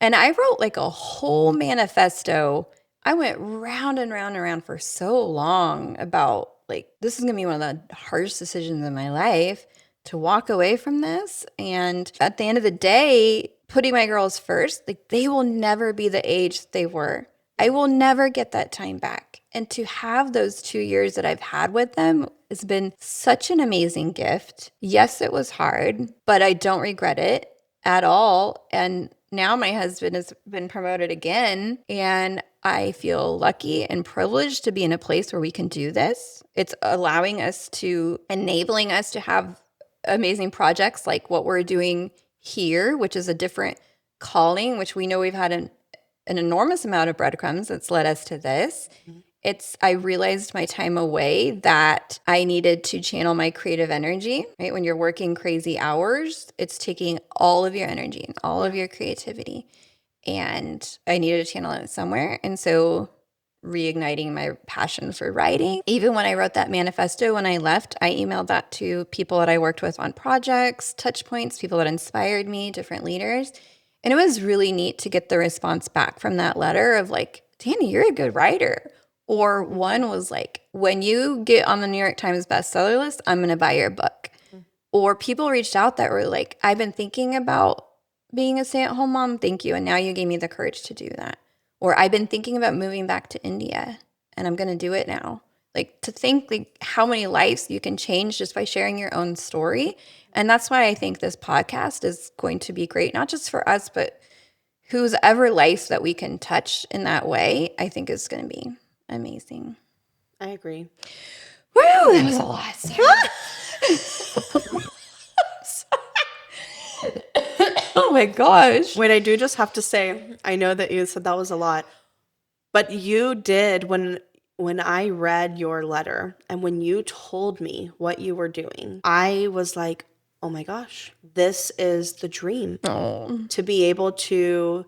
And I wrote like a whole manifesto. I went round and round and round for so long about like, this is going to be one of the hardest decisions in my life to walk away from this. And at the end of the day, putting my girls first, like they will never be the age they were. I will never get that time back. And to have those 2 years that I've had with them has been such an amazing gift. Yes, it was hard, but I don't regret it at all. And now my husband has been promoted again, and I feel lucky and privileged to be in a place where we can do this. It's enabling us to have amazing projects like what we're doing here, which is a different calling, which we know we've had an enormous amount of breadcrumbs that's led us to this. I realized my time away that I needed to channel my creative energy, right? When you're working crazy hours, it's taking all of your energy and all of your creativity. And I needed to channel it somewhere. And so reigniting my passion for writing. Even when I wrote that manifesto, when I left, I emailed that to people that I worked with on projects, touch points, people that inspired me, different leaders. And it was really neat to get the response back from that letter of like, Dani, you're a good writer. Or one was like, when you get on the New York Times bestseller list, I'm going to buy your book. Or people reached out that were like, I've been thinking about being a stay-at-home mom. Thank you. And now you gave me the courage to do that. Or I've been thinking about moving back to India and I'm going to do it now. Like to think like how many lives you can change just by sharing your own story. And that's why I think this podcast is going to be great, not just for us, but whose ever life that we can touch in that way, I think is going to be amazing. I agree. Woo, that was a lot. Oh my gosh. Wait, I do just have to say, I know that you said that was a lot, but you did when I read your letter and when you told me what you were doing, I was like, oh my gosh, this is the dream. To be able to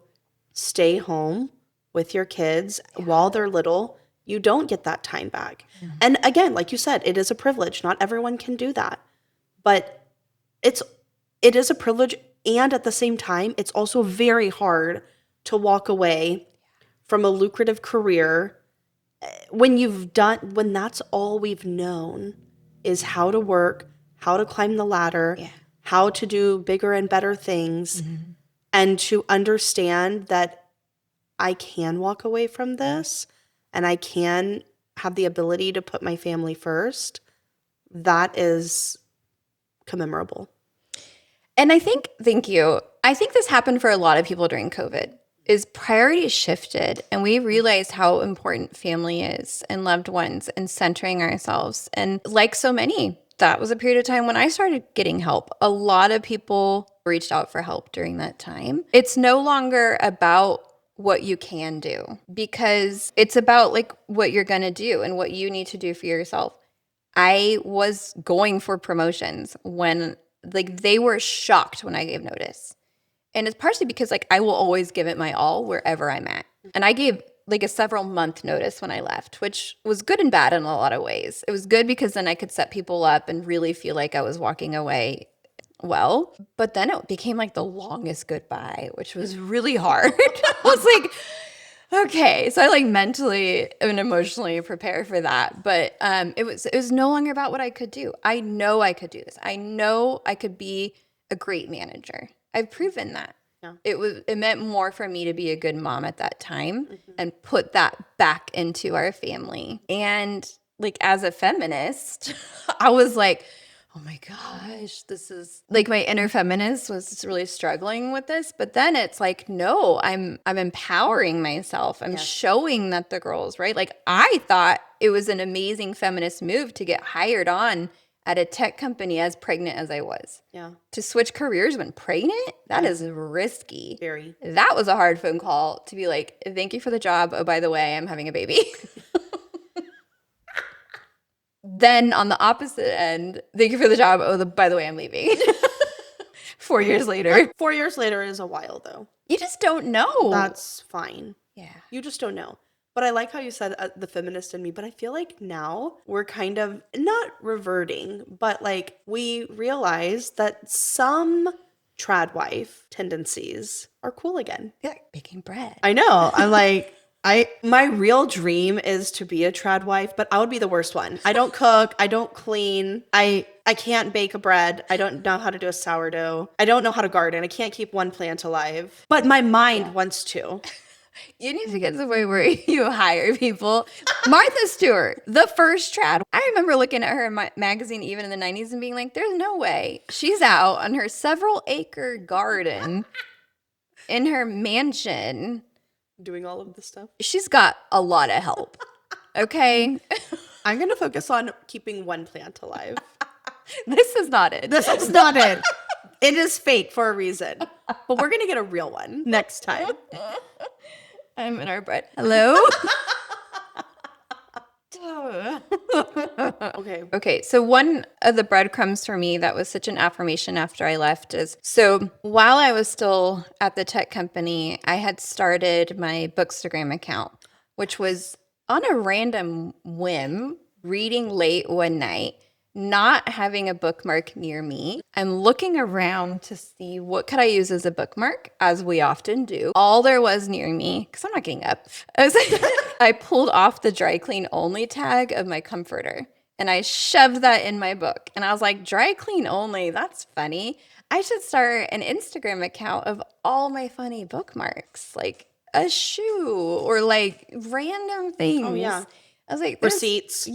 stay home with your kids while they're little. You don't get that time back. And again, like you said, it is a privilege. Not everyone can do that. But it is a privilege, and at the same time, it's also very hard to walk away from a lucrative career when that's all we've known is how to work, how to climb the ladder, how to do bigger and better things, and to understand that I can walk away from this and I can have the ability to put my family first, that is commemorable. And I think, thank you. I think this happened for a lot of people during COVID. Is priorities shifted and we realized how important family is and loved ones and centering ourselves. And like so many, that was a period of time when I started getting help. A lot of people reached out for help during that time. It's no longer about what you can do because it's about like what you're going to do and what you need to do for yourself. I was going for promotions when like they were shocked when I gave notice. And it's partially because like I will always give it my all wherever I'm at. And I gave like a several month notice when I left, which was good and bad in a lot of ways. It was good because then I could set people up and really feel like I was walking away well. But then it became like the longest goodbye, which was really hard. I was like, okay. So I like mentally and emotionally prepare for that. But it was no longer about what I could do. I know I could do this. I know I could be a great manager. I've proven that. Yeah. It meant more for me to be a good mom at that time and put that back into our family. And like as a feminist, I was like, oh my gosh, this is like my inner feminist was really struggling with this. But then it's like, no, I'm empowering myself. I'm showing that the girls, right? Like I thought it was an amazing feminist move to get hired on at a tech company as pregnant as I was. Yeah. To switch careers when pregnant, that is risky. Very. That was a hard phone call to be like, thank you for the job. Oh, by the way, I'm having a baby. Then on the opposite end, thank you for the job. Oh, by the way, I'm leaving. 4 years later. 4 years later is a while, though. You just don't know. That's fine. Yeah. You just don't know. But I like how you said the feminist in me, but I feel like now we're kind of not reverting, but like we realize that some trad wife tendencies are cool again. You're like baking bread. I know. I'm like, my real dream is to be a trad wife, but I would be the worst one. I don't cook. I don't clean. I can't bake a bread. I don't know how to do a sourdough. I don't know how to garden. I can't keep one plant alive. But my mind wants to. You need to get to the point where you hire people. Martha Stewart, the first trad. I remember looking at her magazine even in the 90s and being like, there's no way. She's out on her several acre garden in her mansion. Doing all of this stuff. She's got a lot of help. Okay? I'm going to focus on keeping one plant alive. This is not it. This is not it. It is fake for a reason. But we're going to get a real one next time. I'm in our bread. Hello? Okay. So one of the breadcrumbs for me that was such an affirmation after I left is, so while I was still at the tech company, I had started my Bookstagram account, which was on a random whim, reading late one night, not having a bookmark near me. I'm looking around to see what could I use as a bookmark, as we often do. All there was near me, because I'm not getting up, I pulled off the dry clean only tag of my comforter and I shoved that in my book. And I was like, dry clean only, that's funny. I should start an Instagram account of all my funny bookmarks, like a shoe or like random things. Oh, yeah. I was like, receipts.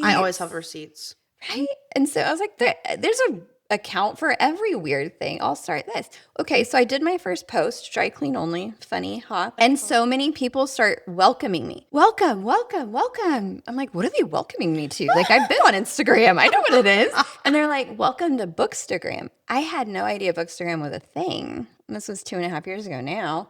I always have receipts. Right? And so I was like, there's an account for every weird thing. I'll start this. Okay, so I did my first post, dry clean only, funny, huh? And so many people start welcoming me. Welcome, welcome, welcome. I'm like, what are they welcoming me to? Like, I've been on Instagram. I know what it is. And they're like, welcome to Bookstagram. I had no idea Bookstagram was a thing. And this was 2.5 years ago now.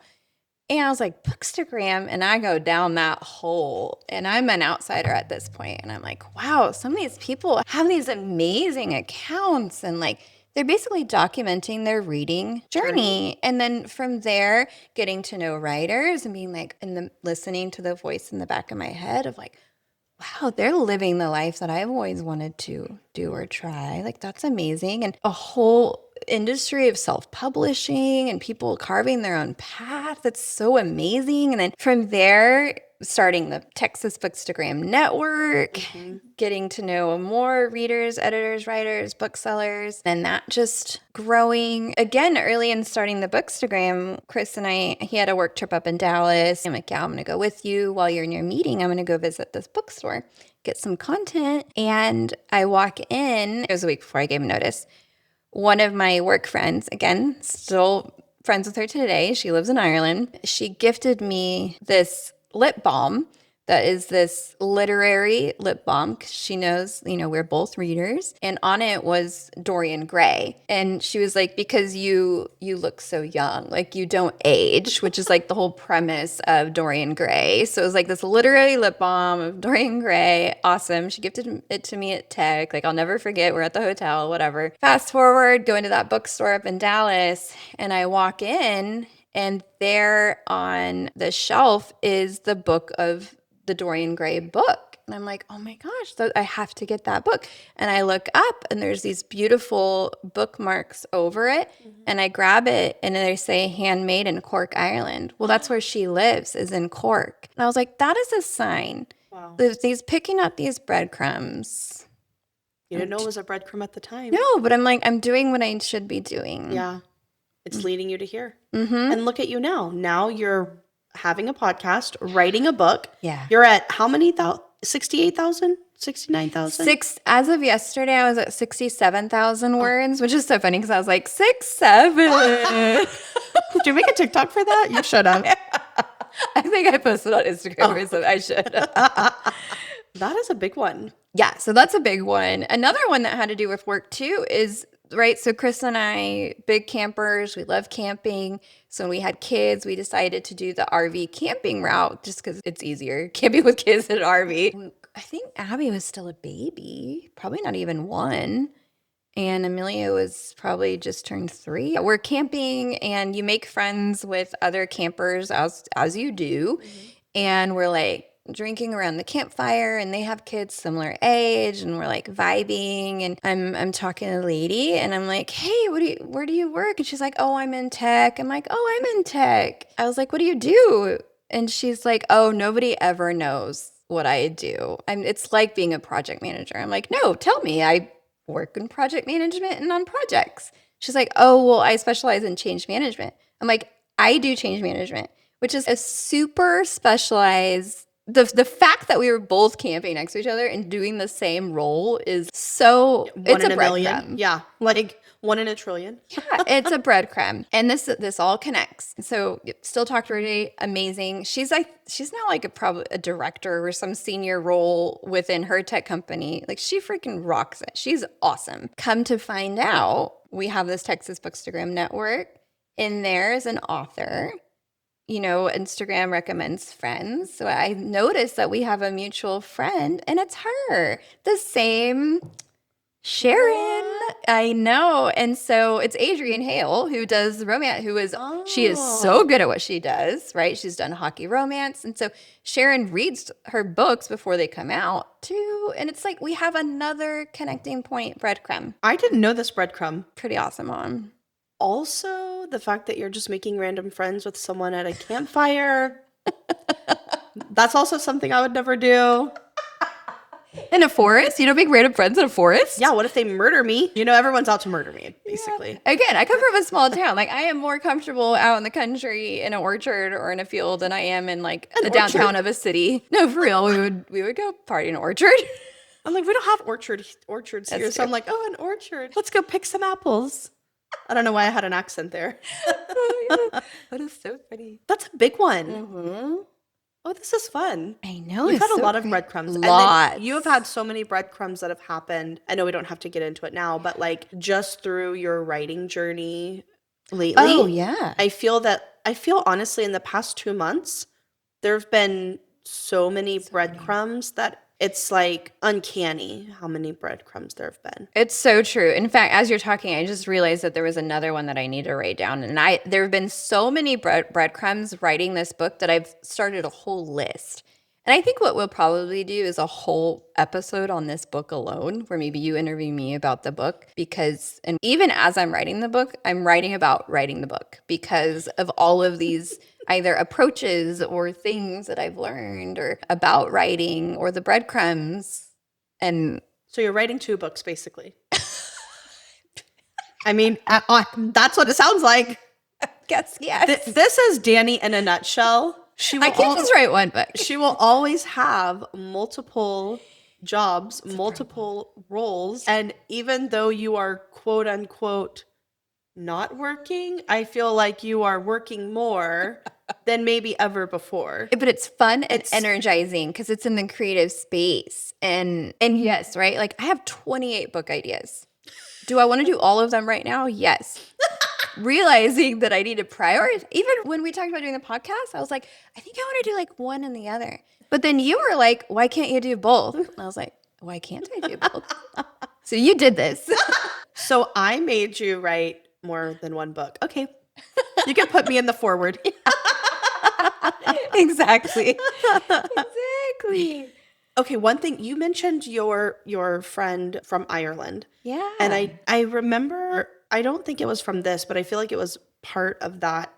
And I was like, Bookstagram, and I go down that hole. And I'm an outsider at this point. And I'm like, wow, some of these people have these amazing accounts. And like, they're basically documenting their reading journey. And then from there, getting to know writers and being like, and then listening to the voice in the back of my head of like, wow, they're living the life that I've always wanted to do or try. Like, that's amazing. And a whole industry of self-publishing and people carving their own path. That's so amazing. And then from there, starting the Texas Bookstagram network, getting to know more readers, editors, writers, booksellers, and that just growing. Again, early in starting the Bookstagram, Chris and he had a work trip up in Dallas. I'm like, yeah, I'm going to go with you while you're in your meeting. I'm going to go visit this bookstore, get some content. And I walk in, it was a week before I gave him notice. One of my work friends, again, still friends with her today, she lives in Ireland. She gifted me this lip balm that is this literary lip balm. She knows, we're both readers. And on it was Dorian Gray. And she was like, because you look so young, like you don't age, which is like the whole premise of Dorian Gray. So it was like this literary lip balm of Dorian Gray. Awesome. She gifted it to me at Tech. Like I'll never forget. We're at the hotel, whatever. Fast forward, going to that bookstore up in Dallas, and I walk in, and there on the shelf is the book of the Dorian Gray book. And I'm like, oh my gosh, I have to get that book. And I look up and there's these beautiful bookmarks over it. And I grab it and they say handmade in Cork, Ireland. Well, that's where she lives, is in Cork. And I was like, that is a sign. Wow. These picking up these breadcrumbs. You didn't know it was a breadcrumb at the time. No, but I'm like, I'm doing what I should be doing. Yeah. It's leading you to here. And look at you now. Now you're having a podcast, writing a book. Yeah. You're at how many 68,000? 69,000? As of yesterday, I was at 67,000 words, which is so funny because I was like, 6'7". Did you make a TikTok for that? You should have. I think I posted on Instagram or something. I should. That is a big one. Yeah, so that's a big one. Another one that had to do with work too is, right, so Chris and I, big campers, we love camping. So when we had kids, we decided to do the RV camping route just because it's easier camping with kids in an RV. I think Abby was still a baby, probably not even 1. And Amelia was probably just turned 3. We're camping and you make friends with other campers as you do. And we're like drinking around the campfire and they have kids similar age and we're like vibing and I'm talking to a lady and I'm like, hey, where do you work? And she's like, oh, I'm in tech. I'm like, oh, I'm in tech. I was like, what do you do? And she's like, oh, nobody ever knows what I do. It's like being a project manager. I'm like, no, tell me. I work in project management and on projects. She's like, oh, well, I specialize in change management. I'm like, I do change management, which is a super specialized. The fact that we were both camping next to each other and doing the same role is so, it's a breadcrumb. Yeah, like 1 in a trillion. Yeah, it's a breadcrumb. And this all connects. So still talk to her today. Amazing. She's now like probably a director or some senior role within her tech company. Like she freaking rocks it. She's awesome. Come to find out, we have this Texas Bookstagram network. In there is an author. Instagram recommends friends. So I noticed that we have a mutual friend and it's her, the same Sharon. I know. And so it's Adrienne Hale who does romance, she is so good at what she does, right? She's done hockey romance. And so Sharon reads her books before they come out too. And it's like we have another connecting point, breadcrumb. I didn't know this breadcrumb. Pretty awesome, Mom. Also, the fact that you're just making random friends with someone at a campfire. That's also something I would never do. In a forest? You don't make random friends in a forest? Yeah, what if they murder me? Everyone's out to murder me, basically. Yeah. Again, I come from a small town. Like, I am more comfortable out in the country in an orchard or in a field than I am in, like, the downtown of a city. No, for real. We would go party in an orchard. I'm like, we don't have orchards here. That's So I'm true. like, oh, an orchard. Let's go pick some apples. I don't know why I had an accent there. Oh, yeah. That is so funny. That's a big one. Mm-hmm. Oh, this is fun. I know. We've it's had a so lot of great. breadcrumbs. Lots. And then you have had so many breadcrumbs that have happened. I know we don't have to get into it now, but like just through your writing journey lately. Oh, yeah. I feel honestly in the past 2 months, there have been so many breadcrumbs that it's like uncanny how many breadcrumbs there have been. It's so true. In fact, as you're talking, I just realized that there was another one that I need to write down. And there have been so many breadcrumbs writing this book that I've started a whole list. And I think what we'll probably do is a whole episode on this book alone, where maybe you interview me about the book and even as I'm writing the book, I'm writing about writing the book because of all of these either approaches or things that I've learned or about writing or the breadcrumbs. And So you're writing 2 books, basically. I mean, that's what it sounds like. guess, yes. This is Dani in a nutshell. I can't just write one book. She will always have multiple jobs, multiple roles. And even though you are quote unquote not working, I feel like you are working more than maybe ever before. But it's fun and energizing because it's in the creative space. And yes, right? Like I have 28 book ideas. Do I want to do all of them right now? Yes. Realizing that I need to prioritize. Even when we talked about doing the podcast, I was like, I think I want to do like one and the other. But then you were like, why can't you do both? And I was like, why can't I do both? So you did this. So I made you write more than one book. Okay. You can put me in the forward. Exactly. Exactly. Okay, one thing you mentioned your friend from Ireland. Yeah. And I remember, I don't think it was from this, but I feel like it was part of that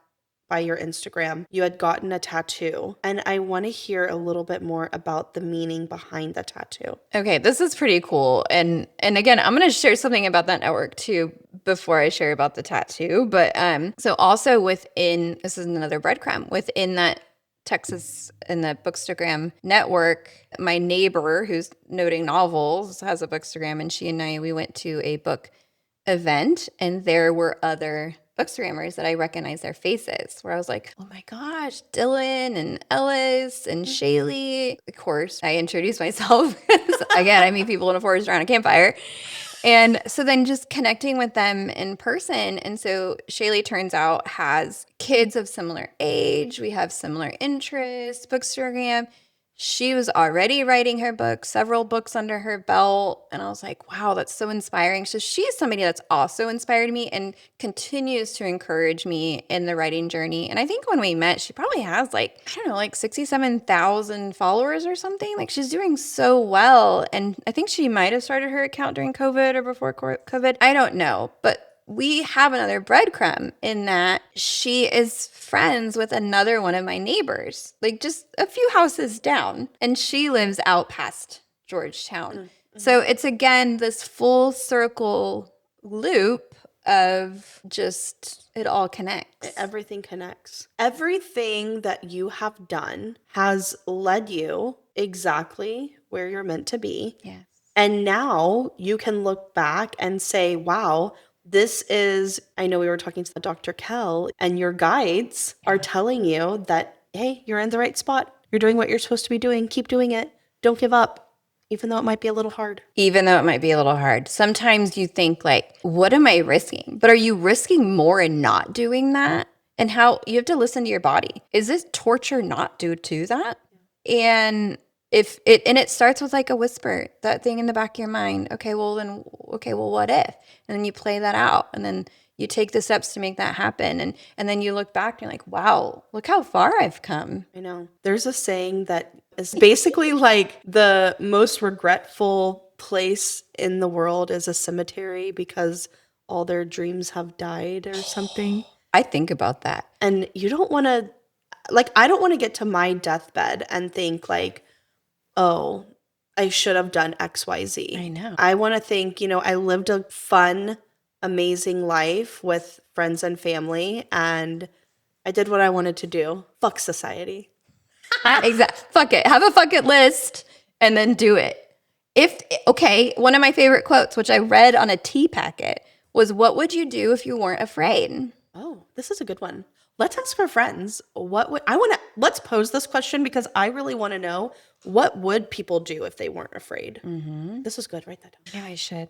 by your Instagram. You had gotten a tattoo, and I want to hear a little bit more about the meaning behind the tattoo. Okay, this is pretty cool. And again, I'm going to share something about that network too before I share about the tattoo. But so also within, this is another breadcrumb, within that Texas in the Bookstagram network, my neighbor who's noting novels has a Bookstagram, and she and I, we went to a book event, and there were other Bookstagrammers that I recognized their faces, where I was like, oh my gosh, Dylan and Ellis and Shaylee. Of course, I introduced myself. Again, I meet people in a forest around a campfire. And so then just connecting with them in person. And so Shaylee, turns out, has kids of similar age. We have similar interests, Bookstagram. She was already writing her book, several books under her belt. And I was like, wow, that's so inspiring. So she's somebody that's also inspired me and continues to encourage me in the writing journey. And I think when we met, she probably has like, I don't know, like 67,000 followers or something. Like she's doing so well. And I think she might have started her account during COVID or before COVID. I don't know. But we have another breadcrumb in that she is friends with another one of my neighbors, like just a few houses down, and she lives out past Georgetown. Mm-hmm. So it's again this full circle loop of just it all connects. Everything connects. Everything that you have done has led you exactly where you're meant to be. Yes. And now you can look back and say, wow, this is, I know we were talking to Dr. Kell, and your guides are telling you that, hey, you're in the right spot. You're doing what you're supposed to be doing. Keep doing it. Don't give up, even though it might be a little hard. Even though it might be a little hard. Sometimes you think like, what am I risking? But are you risking more in not doing that? And how you have to listen to your body. Is this torture not due to that? And it starts with like a whisper, that thing in the back of your mind. Okay, well, what if? And then you play that out, and then you take the steps to make that happen. And then you look back and you're like, wow, look how far I've come. I know. There's a saying that is basically like the most regretful place in the world is a cemetery because all their dreams have died or something. I think about that. And you don't want to, like, I don't want to get to my deathbed and think like, oh, I should have done X, Y, Z. I know. I want to think, I lived a fun, amazing life with friends and family, and I did what I wanted to do. Fuck society. Exactly. Fuck it. Have a fuck it list and then do it. One of my favorite quotes, which I read on a tea packet, was, what would you do if you weren't afraid? Oh, this is a good one. Let's ask our friends. Let's pose this question because I really want to know, what would people do if they weren't afraid? Mm-hmm. This is good. Write that down. Yeah, I should.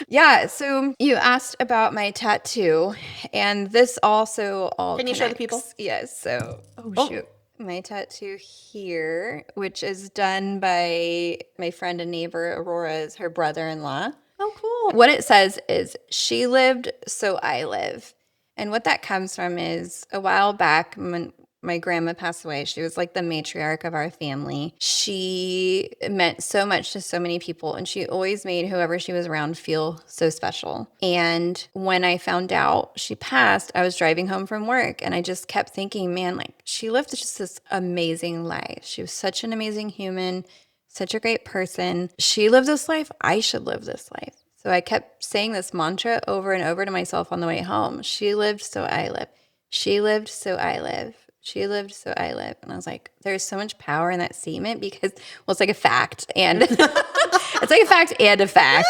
Yeah. So you asked about my tattoo, and this also all Can you connects. show the people? Yes. So, shoot. My tattoo here, which is done by my friend and neighbor, Aurora, is her brother-in-law. Oh, cool. What it says is, she lived, so I live. And what that comes from is, a while back, when my grandma passed away. She was like the matriarch of our family. She meant so much to so many people, and she always made whoever she was around feel so special. And when I found out she passed, I was driving home from work, and I just kept thinking, man, like she lived just this amazing life. She was such an amazing human, such a great person. She lived this life. I should live this life. So I kept saying this mantra over and over to myself on the way home. She lived, so I live. She lived, so I live. She lived, so I live. And I was like, there's so much power in that statement because, well, it's like a fact. And it's like a fact and a fact.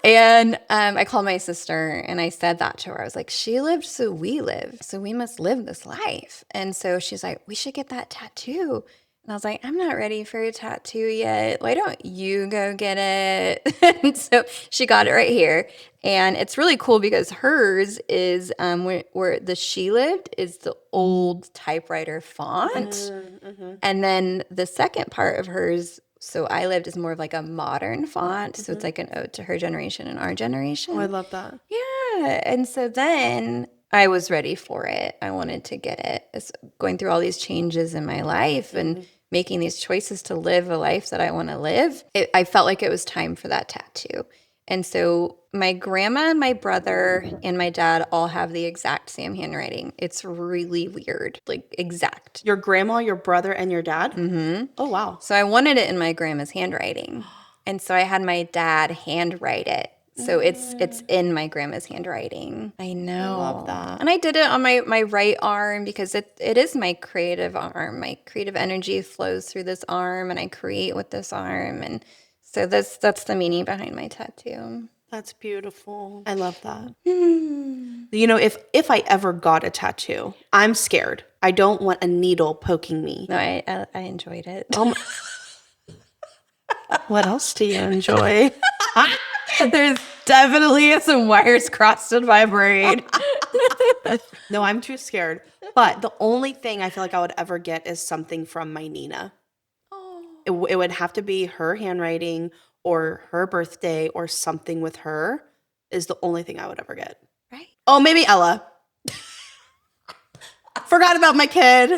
And I called my sister and I said that to her. I was like, she lived, so we live. So we must live this life. And so she's like, we should get that tattoo. And I was like, I'm not ready for a tattoo yet. Why don't you go get it? And so she got it right here. And it's really cool because hers is where the she lived is the old typewriter font. And then the second part of hers, so I lived, is more of like a modern font. So it's like an ode to her generation and our generation. Oh, I love that. Yeah. And so then I was ready for it. I wanted to get it. It's going through all these changes in my life and making these choices to live a life that I want to live. I felt like it was time for that tattoo. And so my grandma, my brother, and my dad all have the exact same handwriting. It's really weird, like exact. Your grandma, your brother, and your dad? Mm-hmm. Oh, wow. So I wanted it in my grandma's handwriting. And so I had my dad handwrite it. So it's in my grandma's handwriting. I know. I love that. And I did it on my right arm because it is my creative arm. My creative energy flows through this arm and I create with this arm. And so that's the meaning behind my tattoo. That's beautiful. I love that. You know, if I ever got a tattoo, I'm scared. I don't want a needle poking me. No, I enjoyed it. What else do you enjoy? There's definitely some wires crossed in my brain. No, I'm too scared. But the only thing I feel like I would ever get is something from my Nina. Oh. It would have to be her handwriting or her birthday or something with her is the only thing I would ever get. Right. Oh, maybe Ella. Forgot about my kid.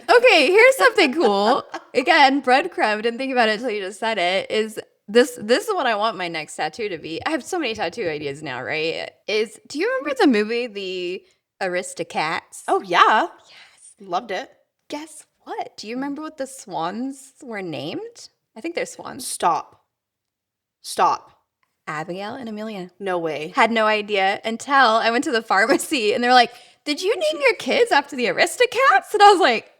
Okay, here's something cool. Again, breadcrumb, didn't think about it until you just said it, is this is what I want my next tattoo to be. I have so many tattoo ideas now, right? Do you remember the movie, The Aristocats? Oh, yeah. Yes. Loved it. Guess what? Do you remember what the swans were named? I think they're swans. Stop. Abigail and Amelia. No way. Had no idea until I went to the pharmacy and they're like, did you name your kids after the Aristocats? And I was like,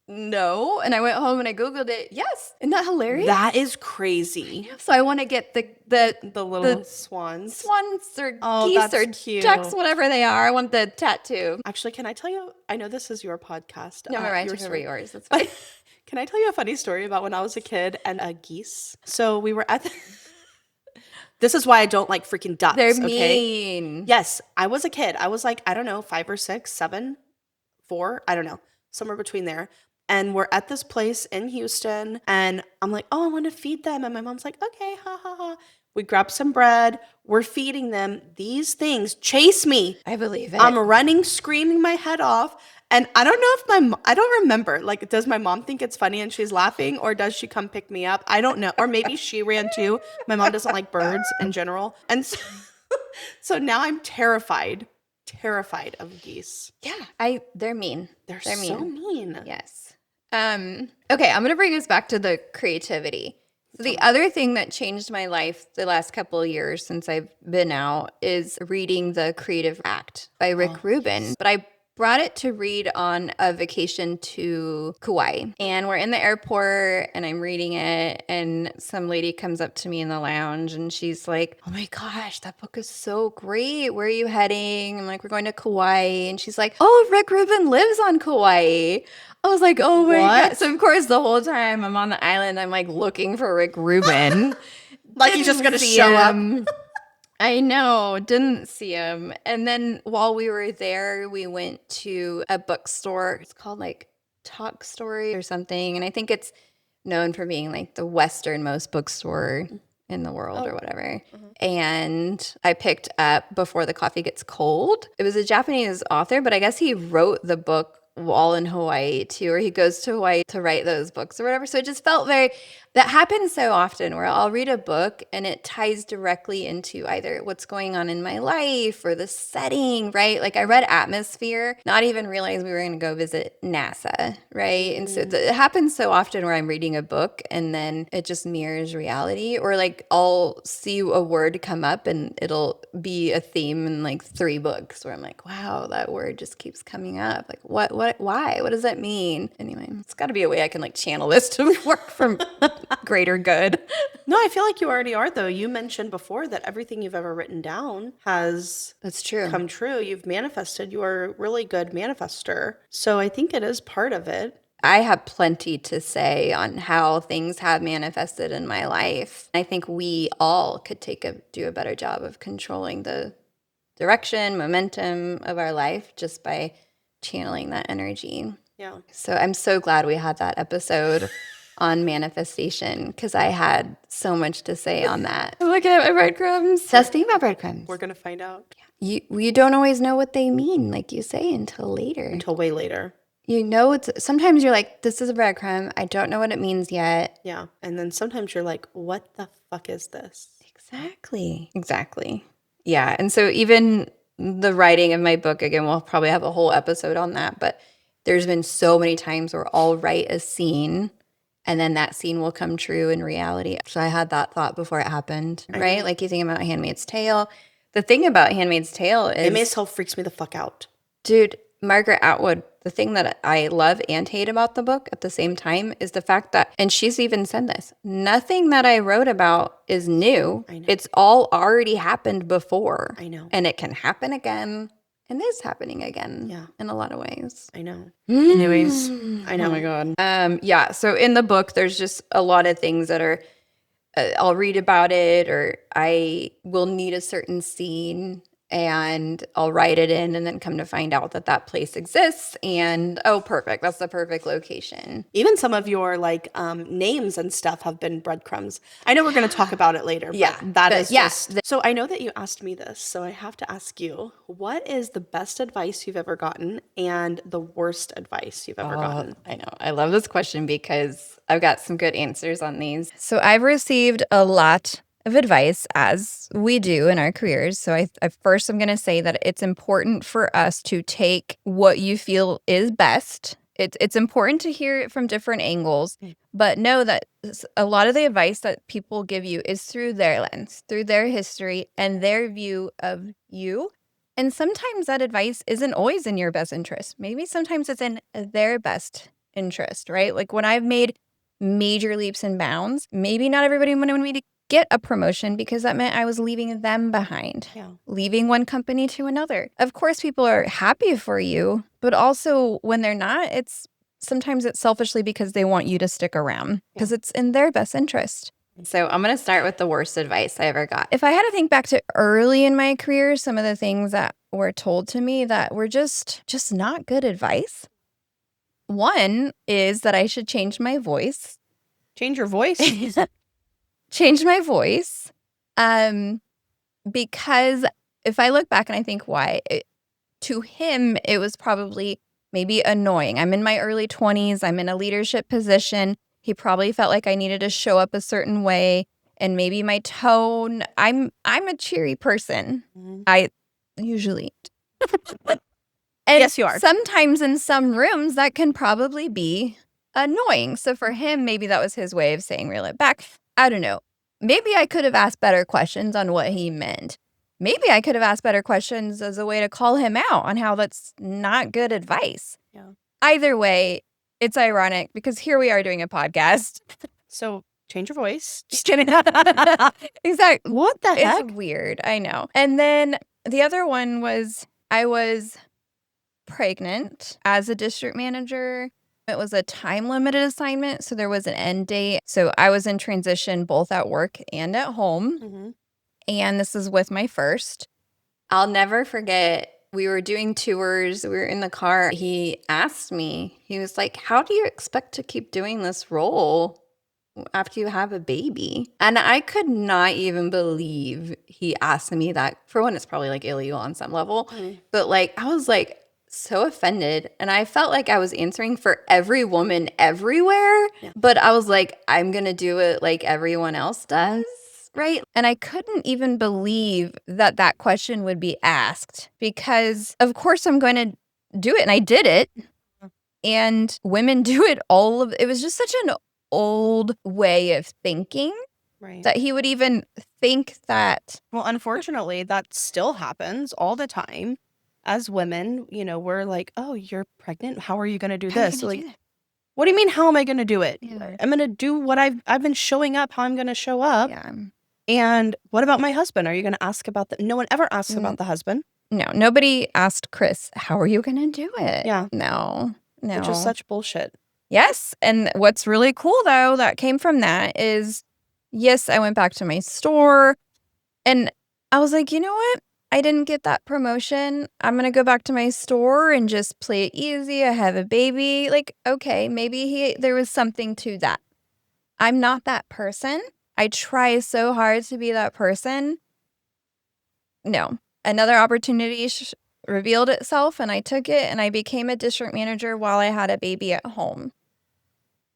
no. And I went home and I Googled it. Yes. Isn't that hilarious? That is crazy. So I want to get the little swans. Swans or geese that's or cute. ducks, whatever they are. I want the tattoo. Actually, can I tell you? I know this is your podcast. No, I took over yours. That's fine. Can I tell you a funny story about when I was a kid and geese? So we were at this is why I don't like freaking ducks. They're okay? mean. Yes, I was a kid. I was like, I don't know, 5 or 6, 7, 4, I don't know, somewhere between there. And we're at this place in Houston, and I'm like, oh, I want to feed them. And my mom's like, okay, ha, ha, ha. We grab some bread. We're feeding them. These things chase me. I believe it. I'm running, screaming my head off. And I don't know if I don't remember. Like, does my mom think it's funny and she's laughing? Or does she come pick me up? I don't know. Or maybe she ran too. My mom doesn't like birds in general. And so now I'm terrified of geese. Yeah, they're mean. They're so mean. Yes. Okay, I'm gonna bring us back to the creativity. So the other thing that changed my life the last couple of years since I've been out is reading The Creative Act by Rick Rubin. But I brought it to read on a vacation to Kauai. And we're in the airport and I'm reading it and some lady comes up to me in the lounge and she's like, oh my gosh, that book is so great. Where are you heading? I'm like, we're going to Kauai. And she's like, oh, Rick Rubin lives on Kauai. I was like, oh my God. So of course the whole time I'm on the island, I'm like looking for Rick Rubin. Like he's just going to show up. I know, didn't see him. And then while we were there, we went to a bookstore. It's called like Talk Story or something. And I think it's known for being like the westernmost bookstore in the world or whatever. And I picked up Before the Coffee Gets Cold. It was a Japanese author, but I guess he wrote the book while in Hawaii too, or he goes to Hawaii to write those books or whatever. So it just felt very, that happens so often where I'll read a book and it ties directly into either what's going on in my life or the setting, right? Like I read Atmosphere, not even realize we were going to go visit NASA, right? And so it happens so often where I'm reading a book and then it just mirrors reality, or like I'll see a word come up and it'll be a theme in like 3 books where I'm like, wow, that word just keeps coming up. Like why? What does that mean? Anyway, it's got to be a way I can like channel this to work from greater good. No, I feel like you already are, though. You mentioned before that everything you've ever written down has That's true. come true. You've manifested. You are a really good manifester. So I think it is part of it. I have plenty to say on how things have manifested in my life. I think we all could do a better job of controlling the direction, momentum of our life just by channeling that energy. Yeah. So I'm so glad we had that episode on manifestation because I had so much to say on that. I'm looking at my breadcrumbs. Testing my breadcrumbs. We're going to find out. You don't always know what they mean, like you say, until later. Until way later. You know, sometimes you're like, this is a breadcrumb. I don't know what it means yet. Yeah. And then sometimes you're like, what the fuck is this? Exactly. Yeah. And so even the writing of my book, again, we'll probably have a whole episode on that, but there's been so many times where I'll write a scene and then that scene will come true in reality. So I had that thought before it happened, right? Like you think about Handmaid's Tale. The thing about Handmaid's Tale is... Handmaid's Tale freaks me the fuck out. Dude, Margaret Atwood, the thing that I love and hate about the book at the same time is the fact that, and she's even said this, nothing that I wrote about is new. I know. It's all already happened before. I know. And it can happen again and is happening again in a lot of ways. I know. Anyways. I know. Oh my God. Yeah, so in the book, there's just a lot of things that are, I'll read about it or I will need a certain scene and I'll write it in and then come to find out that that place exists and oh, perfect. That's the perfect location. Even some of your like names and stuff have been breadcrumbs. I know we're going to talk about it later. So I know that you asked me this, so I have to ask you, what is the best advice you've ever gotten and the worst advice you've ever gotten? I know. I love this question because I've got some good answers on these. So I've received a lot of advice, as we do in our careers. So I first I'm going to say that it's important for us to take what you feel is best. It's important to hear it from different angles, but know that a lot of the advice that people give you is through their lens, through their history and their view of you. And sometimes that advice isn't always in your best interest. Maybe sometimes it's in their best interest, right? Like when I've made major leaps and bounds, maybe not everybody wanted me to get a promotion because that meant I was leaving them behind, leaving one company to another. Of course, people are happy for you, but also when they're not, sometimes it's selfishly because they want you to stick around because it's in their best interest. So I'm going to start with the worst advice I ever got. If I had to think back to early in my career, some of the things that were told to me that were just not good advice. One is that I should change my voice. Change your voice? Change my voice because if I look back and I think why, to him, it was probably maybe annoying. I'm in my early 20s. I'm in a leadership position. He probably felt like I needed to show up a certain way and maybe my tone. I'm a cheery person. I usually and yes, you are. Sometimes in some rooms that can probably be annoying. So for him, maybe that was his way of saying reel it back. I don't know. Maybe I could have asked better questions on what he meant. Maybe I could have asked better questions as a way to call him out on how that's not good advice. Yeah. Either way, it's ironic because here we are doing a podcast. So change your voice. Just kidding. Exactly. What the heck? It's weird. I know. And then the other one was I was pregnant as a district manager. It was a time-limited assignment, so there was an end date. So I was in transition both at work and at home. And this is with my first. I'll never forget, we were doing tours. We were in the car. He asked me, he was like, how do you expect to keep doing this role after you have a baby? And I could not even believe he asked me that. For one, it's probably like illegal on some level, but like I was like so offended, and I felt like I was answering for every woman everywhere, but I was like, I'm gonna do it like everyone else does. Right. And I couldn't even believe that that question would be asked, because of course I'm going to do it. And I did it. And women do it it was just such an old way of thinking Right. that he would even think that. Well, unfortunately, that still happens all the time. As women, we're like, oh, you're pregnant? How are you going to do How are you this? gonna Like, do that? what do you mean, how am I going to do it? Yeah. I'm going to do what I've been showing up, how I'm going to show up. Yeah. And what about my husband? Are you going to ask about that? No one ever asks about the husband. No, nobody asked Chris, how are you going to do it? Yeah. No. Which is such bullshit. Yes. And what's really cool, though, that came from that is, yes, I went back to my store and I was like, you know what? I didn't get that promotion. I'm going to go back to my store and just play it easy. I have a baby. Like, okay, maybe there was something to that. I'm not that person. I try so hard to be that person. No. Another opportunity revealed itself, and I took it, and I became a district manager while I had a baby at home.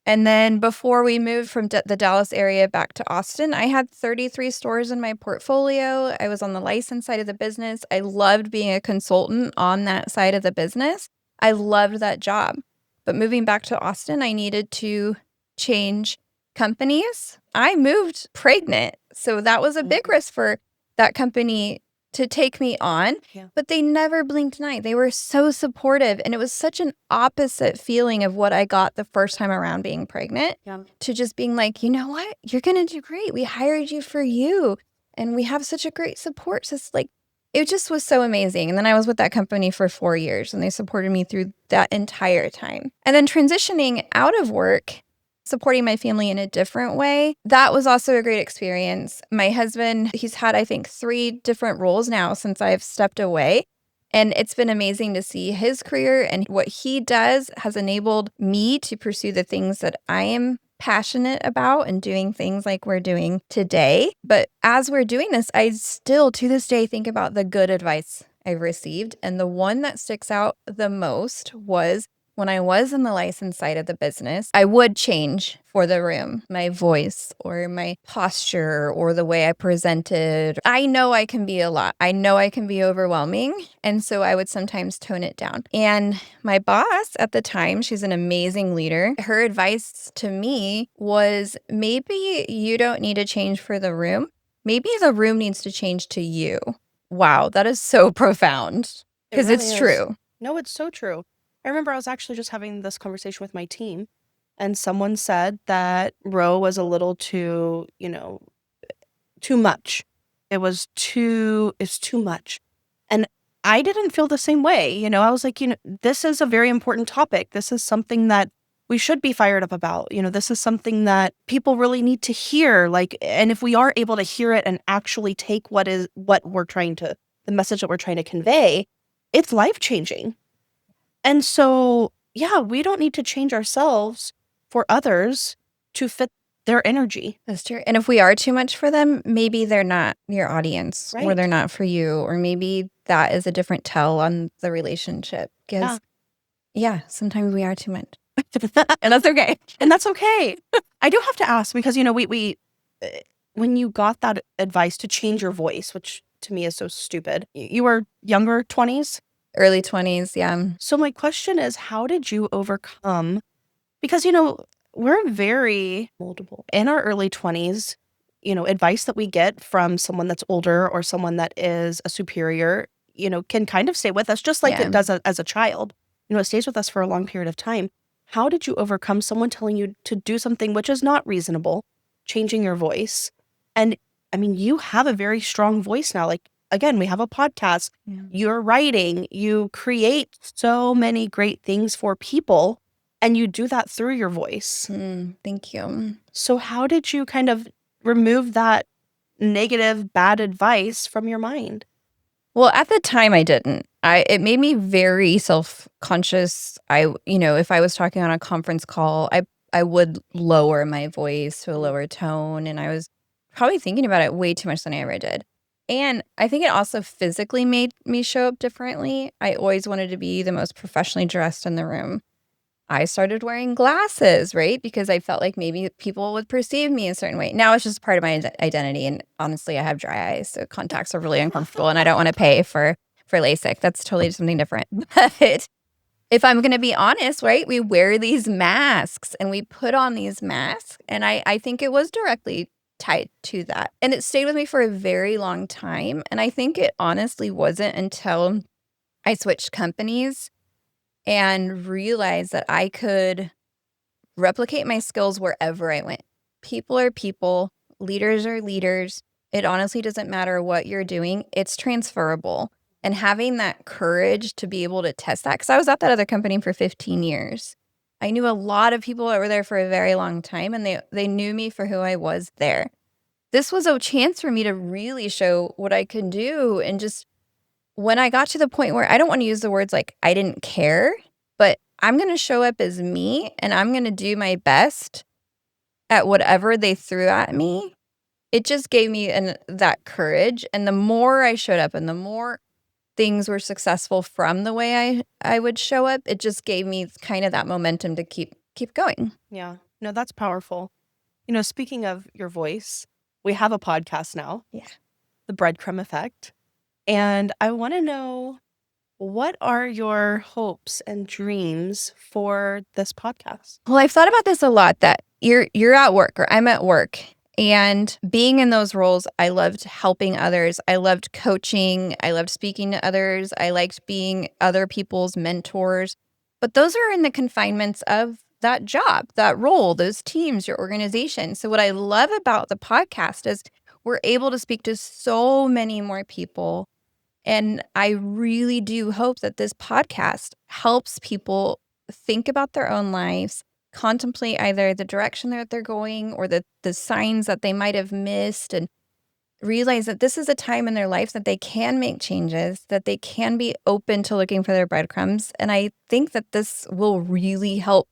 And then before we moved from the Dallas area back to Austin, I had 33 stores in my portfolio. I was on the license side of the business. I loved being a consultant on that side of the business. I loved that job. But moving back to Austin, I needed to change companies. I moved pregnant. So that was a big risk for that company to take me on, but they never blinked an eye. They were so supportive, and it was such an opposite feeling of what I got the first time around being pregnant, to just being like, you know what, you're gonna do great. We hired you for you, and we have such a great support system. Like, it just was so amazing. And then I was with that company for 4 years, and they supported me through that entire time. And then transitioning out of work, supporting my family in a different way, that was also a great experience. My husband, he's had, I think, 3 different roles now since I've stepped away. And it's been amazing to see his career, and what he does has enabled me to pursue the things that I am passionate about and doing things like we're doing today. But as we're doing this, I still to this day think about the good advice I've received. And the one that sticks out the most was, when I was in the license side of the business, I would change for the room, my voice or my posture or the way I presented. I know I can be a lot. I know I can be overwhelming. And so I would sometimes tone it down. And my boss at the time, she's an amazing leader. Her advice to me was, maybe you don't need to change for the room. Maybe the room needs to change to you. Wow, that is so profound, because it's true. No, it's so true. I remember I was actually just having this conversation with my team, and someone said that Ro was a little too, too much. It's too much. And I didn't feel the same way. I was like, this is a very important topic. This is something that we should be fired up about. This is something that people really need to hear. And if we are able to hear it and actually take the message that we're trying to convey, it's life-changing. And so, yeah, we don't need to change ourselves for others to fit their energy. That's true. And if we are too much for them, maybe they're not your audience, or they're not for you, or maybe that is a different tell on the relationship. Because, sometimes we are too much. And that's okay. And that's okay. I do have to ask, because, we when you got that advice to change your voice, which to me is so stupid, you were younger, 20s? Early 20s, yeah. So my question is, how did you overcome? Because, we're very moldable. In our early 20s, advice that we get from someone that's older or someone that is a superior, can kind of stay with us, just like it does as a child. It stays with us for a long period of time. How did you overcome someone telling you to do something which is not reasonable, changing your voice? And I mean, you have a very strong voice now. Like, again, we have a podcast, you're writing, you create so many great things for people, and you do that through your voice. Thank you. So how did you kind of remove that negative, bad advice from your mind? Well, at the time I didn't. It made me very self-conscious. If I was talking on a conference call, I I would lower my voice to a lower tone, and I was probably thinking about it way too much than I ever did. And I think it also physically made me show up differently. I always wanted to be the most professionally dressed in the room. I started wearing glasses, right? Because I felt like maybe people would perceive me a certain way. Now it's just part of my identity. And honestly, I have dry eyes, so contacts are really uncomfortable, and I don't want to pay for LASIK. That's totally something different. But if I'm going to be honest, right, we wear these masks and we put on these masks. And I think it was directly tied to that. And it stayed with me for a very long time. And I think it honestly wasn't until I switched companies and realized that I could replicate my skills wherever I went. People are people, leaders are leaders. It honestly doesn't matter what you're doing, it's transferable. And having that courage to be able to test that, because I was at that other company for 15 years. I knew a lot of people that were there for a very long time, and they knew me for who I was there. This was a chance for me to really show what I could do. And just when I got to the point where I don't want to use the words like I didn't care, but I'm going to show up as me and I'm going to do my best at whatever they threw at me. It just gave me that courage. And the more I showed up and the more things were successful from the way I would show up, it just gave me kind of that momentum to keep going. Yeah. No, that's powerful. Speaking of your voice, we have a podcast now. Yeah. The Breadcrumb Effect. And I want to know, what are your hopes and dreams for this podcast? Well, I've thought about this a lot, that you're at work or I'm at work, and being in those roles, I loved helping others. I loved coaching. I loved speaking to others. I liked being other people's mentors. But those are in the confinements of that job, that role, those teams, your organization. So what I love about the podcast is we're able to speak to so many more people. And I really do hope that this podcast helps people think about their own lives, contemplate either the direction that they're going or the signs that they might have missed, and realize that this is a time in their life that they can make changes, that they can be open to looking for their breadcrumbs. And I think that this will really help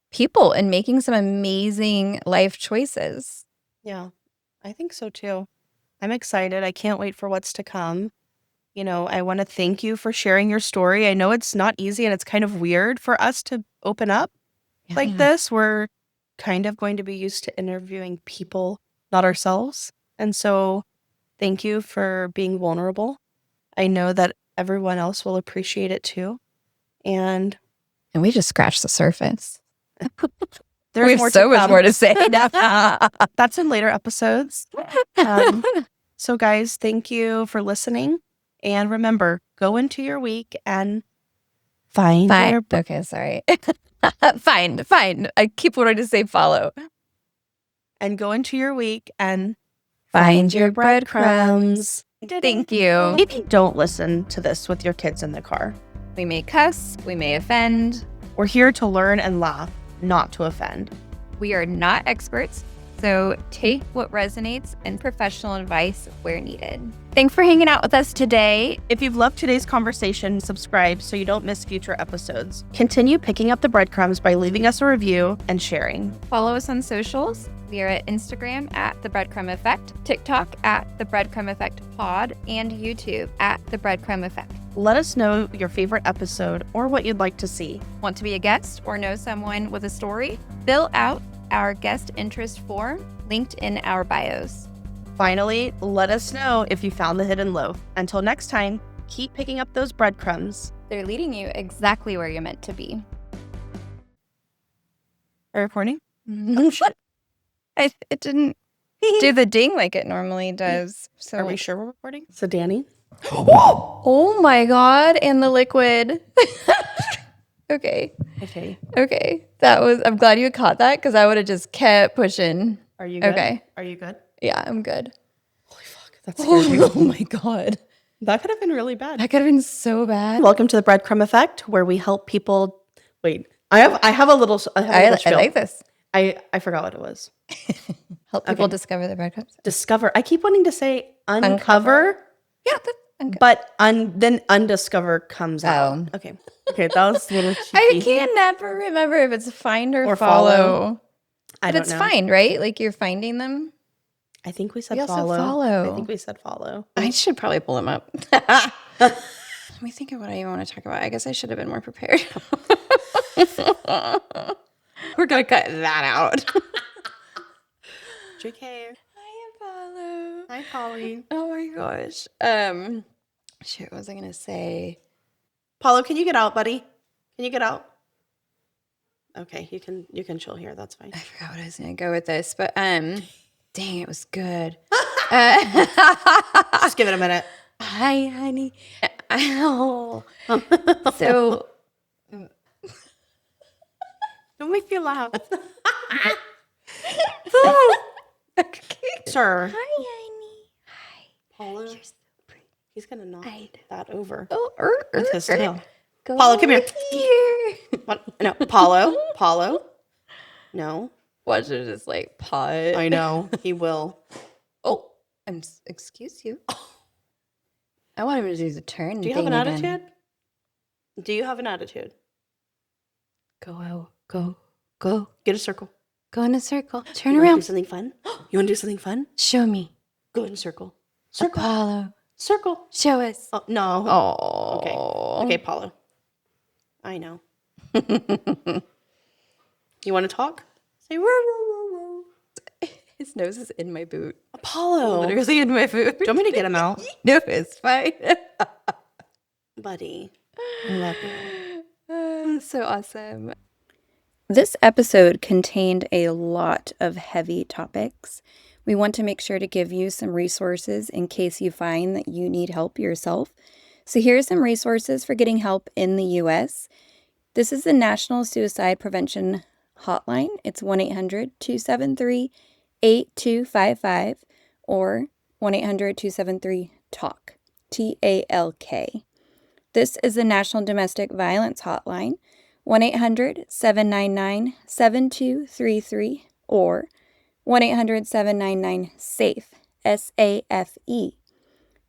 people in making some amazing life choices. Yeah, I think so too. I'm excited. I can't wait for what's to come. I want to thank you for sharing your story. I know it's not easy and it's kind of weird for us to open up like this. We're kind of going to be used to interviewing people, not ourselves. And so thank you for being vulnerable. I know that everyone else will appreciate it too. And we just scratched the surface. There's we have so much more to say. That's in later episodes. So guys, thank you for listening. And remember, go into your week and find your... Okay, sorry. Find. I keep wanting to say follow. And go into your week and find your breadcrumbs. Thank you. Maybe don't listen to this with your kids in the car. We may cuss. We may offend. We're here to learn and laugh, not to offend. We are not experts, so take what resonates and professional advice where needed. Thanks for hanging out with us today. If you've loved today's conversation, subscribe so you don't miss future episodes. Continue picking up the breadcrumbs by leaving us a review and sharing. Follow us on socials. We are at Instagram at The Breadcrumb Effect, TikTok at The Breadcrumb Effect Pod, and YouTube at The Breadcrumb Effect. Let us know your favorite episode or what you'd like to see. Want to be a guest or know someone with a story? Fill out our guest interest form linked in our bios. Finally, let us know if you found the hidden loaf. Until next time, keep picking up those breadcrumbs. They're leading you exactly where you're meant to be. Are you recording? It didn't do the ding like it normally does. So are we sure we're recording? So Dani? Oh my God, and the liquid. Okay. I'm glad you caught that, because I would have just kept pushing. Are you good? Okay. Are you good? Yeah, I'm good. Holy fuck, that's scary. Oh my God. That could have been really bad. That could have been so bad. Welcome to the Breadcrumb Effect, where we help people. Wait, I have a little. I like this. I forgot what it was. Help people discover the breadcrumbs. Discover. I keep wanting to say uncover. Yeah, but then undiscover comes out. Okay. Okay, that was a little I cheeky. can never remember if it's find or follow. follow. I But don't it's know. find, right? Like you're finding them. I think we said We also follow. follow. I think we said follow. I should probably pull them up. Let me think of what I even want to talk about. I guess I should have been more prepared. We're going to cut that out. JK. Hi, Apollo. Hi, Polly. Oh my gosh. Shit, what was I going to say? Paulo, can you get out, buddy? Can you get out? Okay, you can chill here. That's fine. I forgot what I was going to go with this, but dang, it was good. Just give it a minute. Hi, honey. Ow. So, Don't make me laugh. okay. Sir. Hi, honey. Hi. Paulo, You're so pretty. he's going to knock that over Oh, with his tail. Go Paulo, come here. here. What? No, Paulo. No. Watch it just like pot. I know. He will. Oh, excuse you. I want him to do the turn. Do you have an thing attitude? again. Do you have an attitude? Go out. Go. Get a circle. Go in a circle. Turn You want to do around. something fun? You want to do something fun? Show me. Go in a circle. Circle. Apollo. Circle. Show us. Oh, no. Oh. Okay, Paulo. I know. You want to talk? Say row, row, row, row. His nose is in my boot. Apollo. Literally in my boot. Do you want me to get him out? No, it's fine. Buddy, I love you. So awesome. This episode contained a lot of heavy topics. We want to make sure to give you some resources in case you find that you need help yourself. So here are some resources for getting help in the U.S. This is the National Suicide Prevention Hotline. It's 1-800-273-8255 or 1-800-273-TALK, T-A-L-K. This is the National Domestic Violence Hotline, 1-800-799-7233 or 1-800-799-SAFE, S-A-F-E.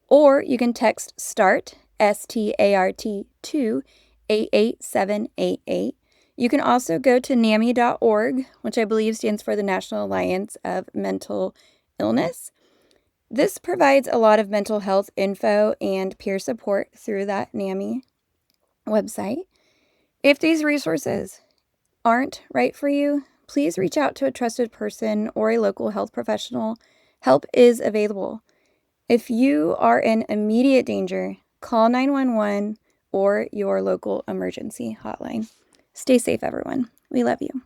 Or you can text START, S-T-A-R-T, to 88788. You can also go to NAMI.org, which I believe stands for the National Alliance of Mental Illness. This provides a lot of mental health info and peer support through that NAMI website. If these resources aren't right for you, please reach out to a trusted person or a local health professional. Help is available. If you are in immediate danger, call 911 or your local emergency hotline. Stay safe, everyone. We love you.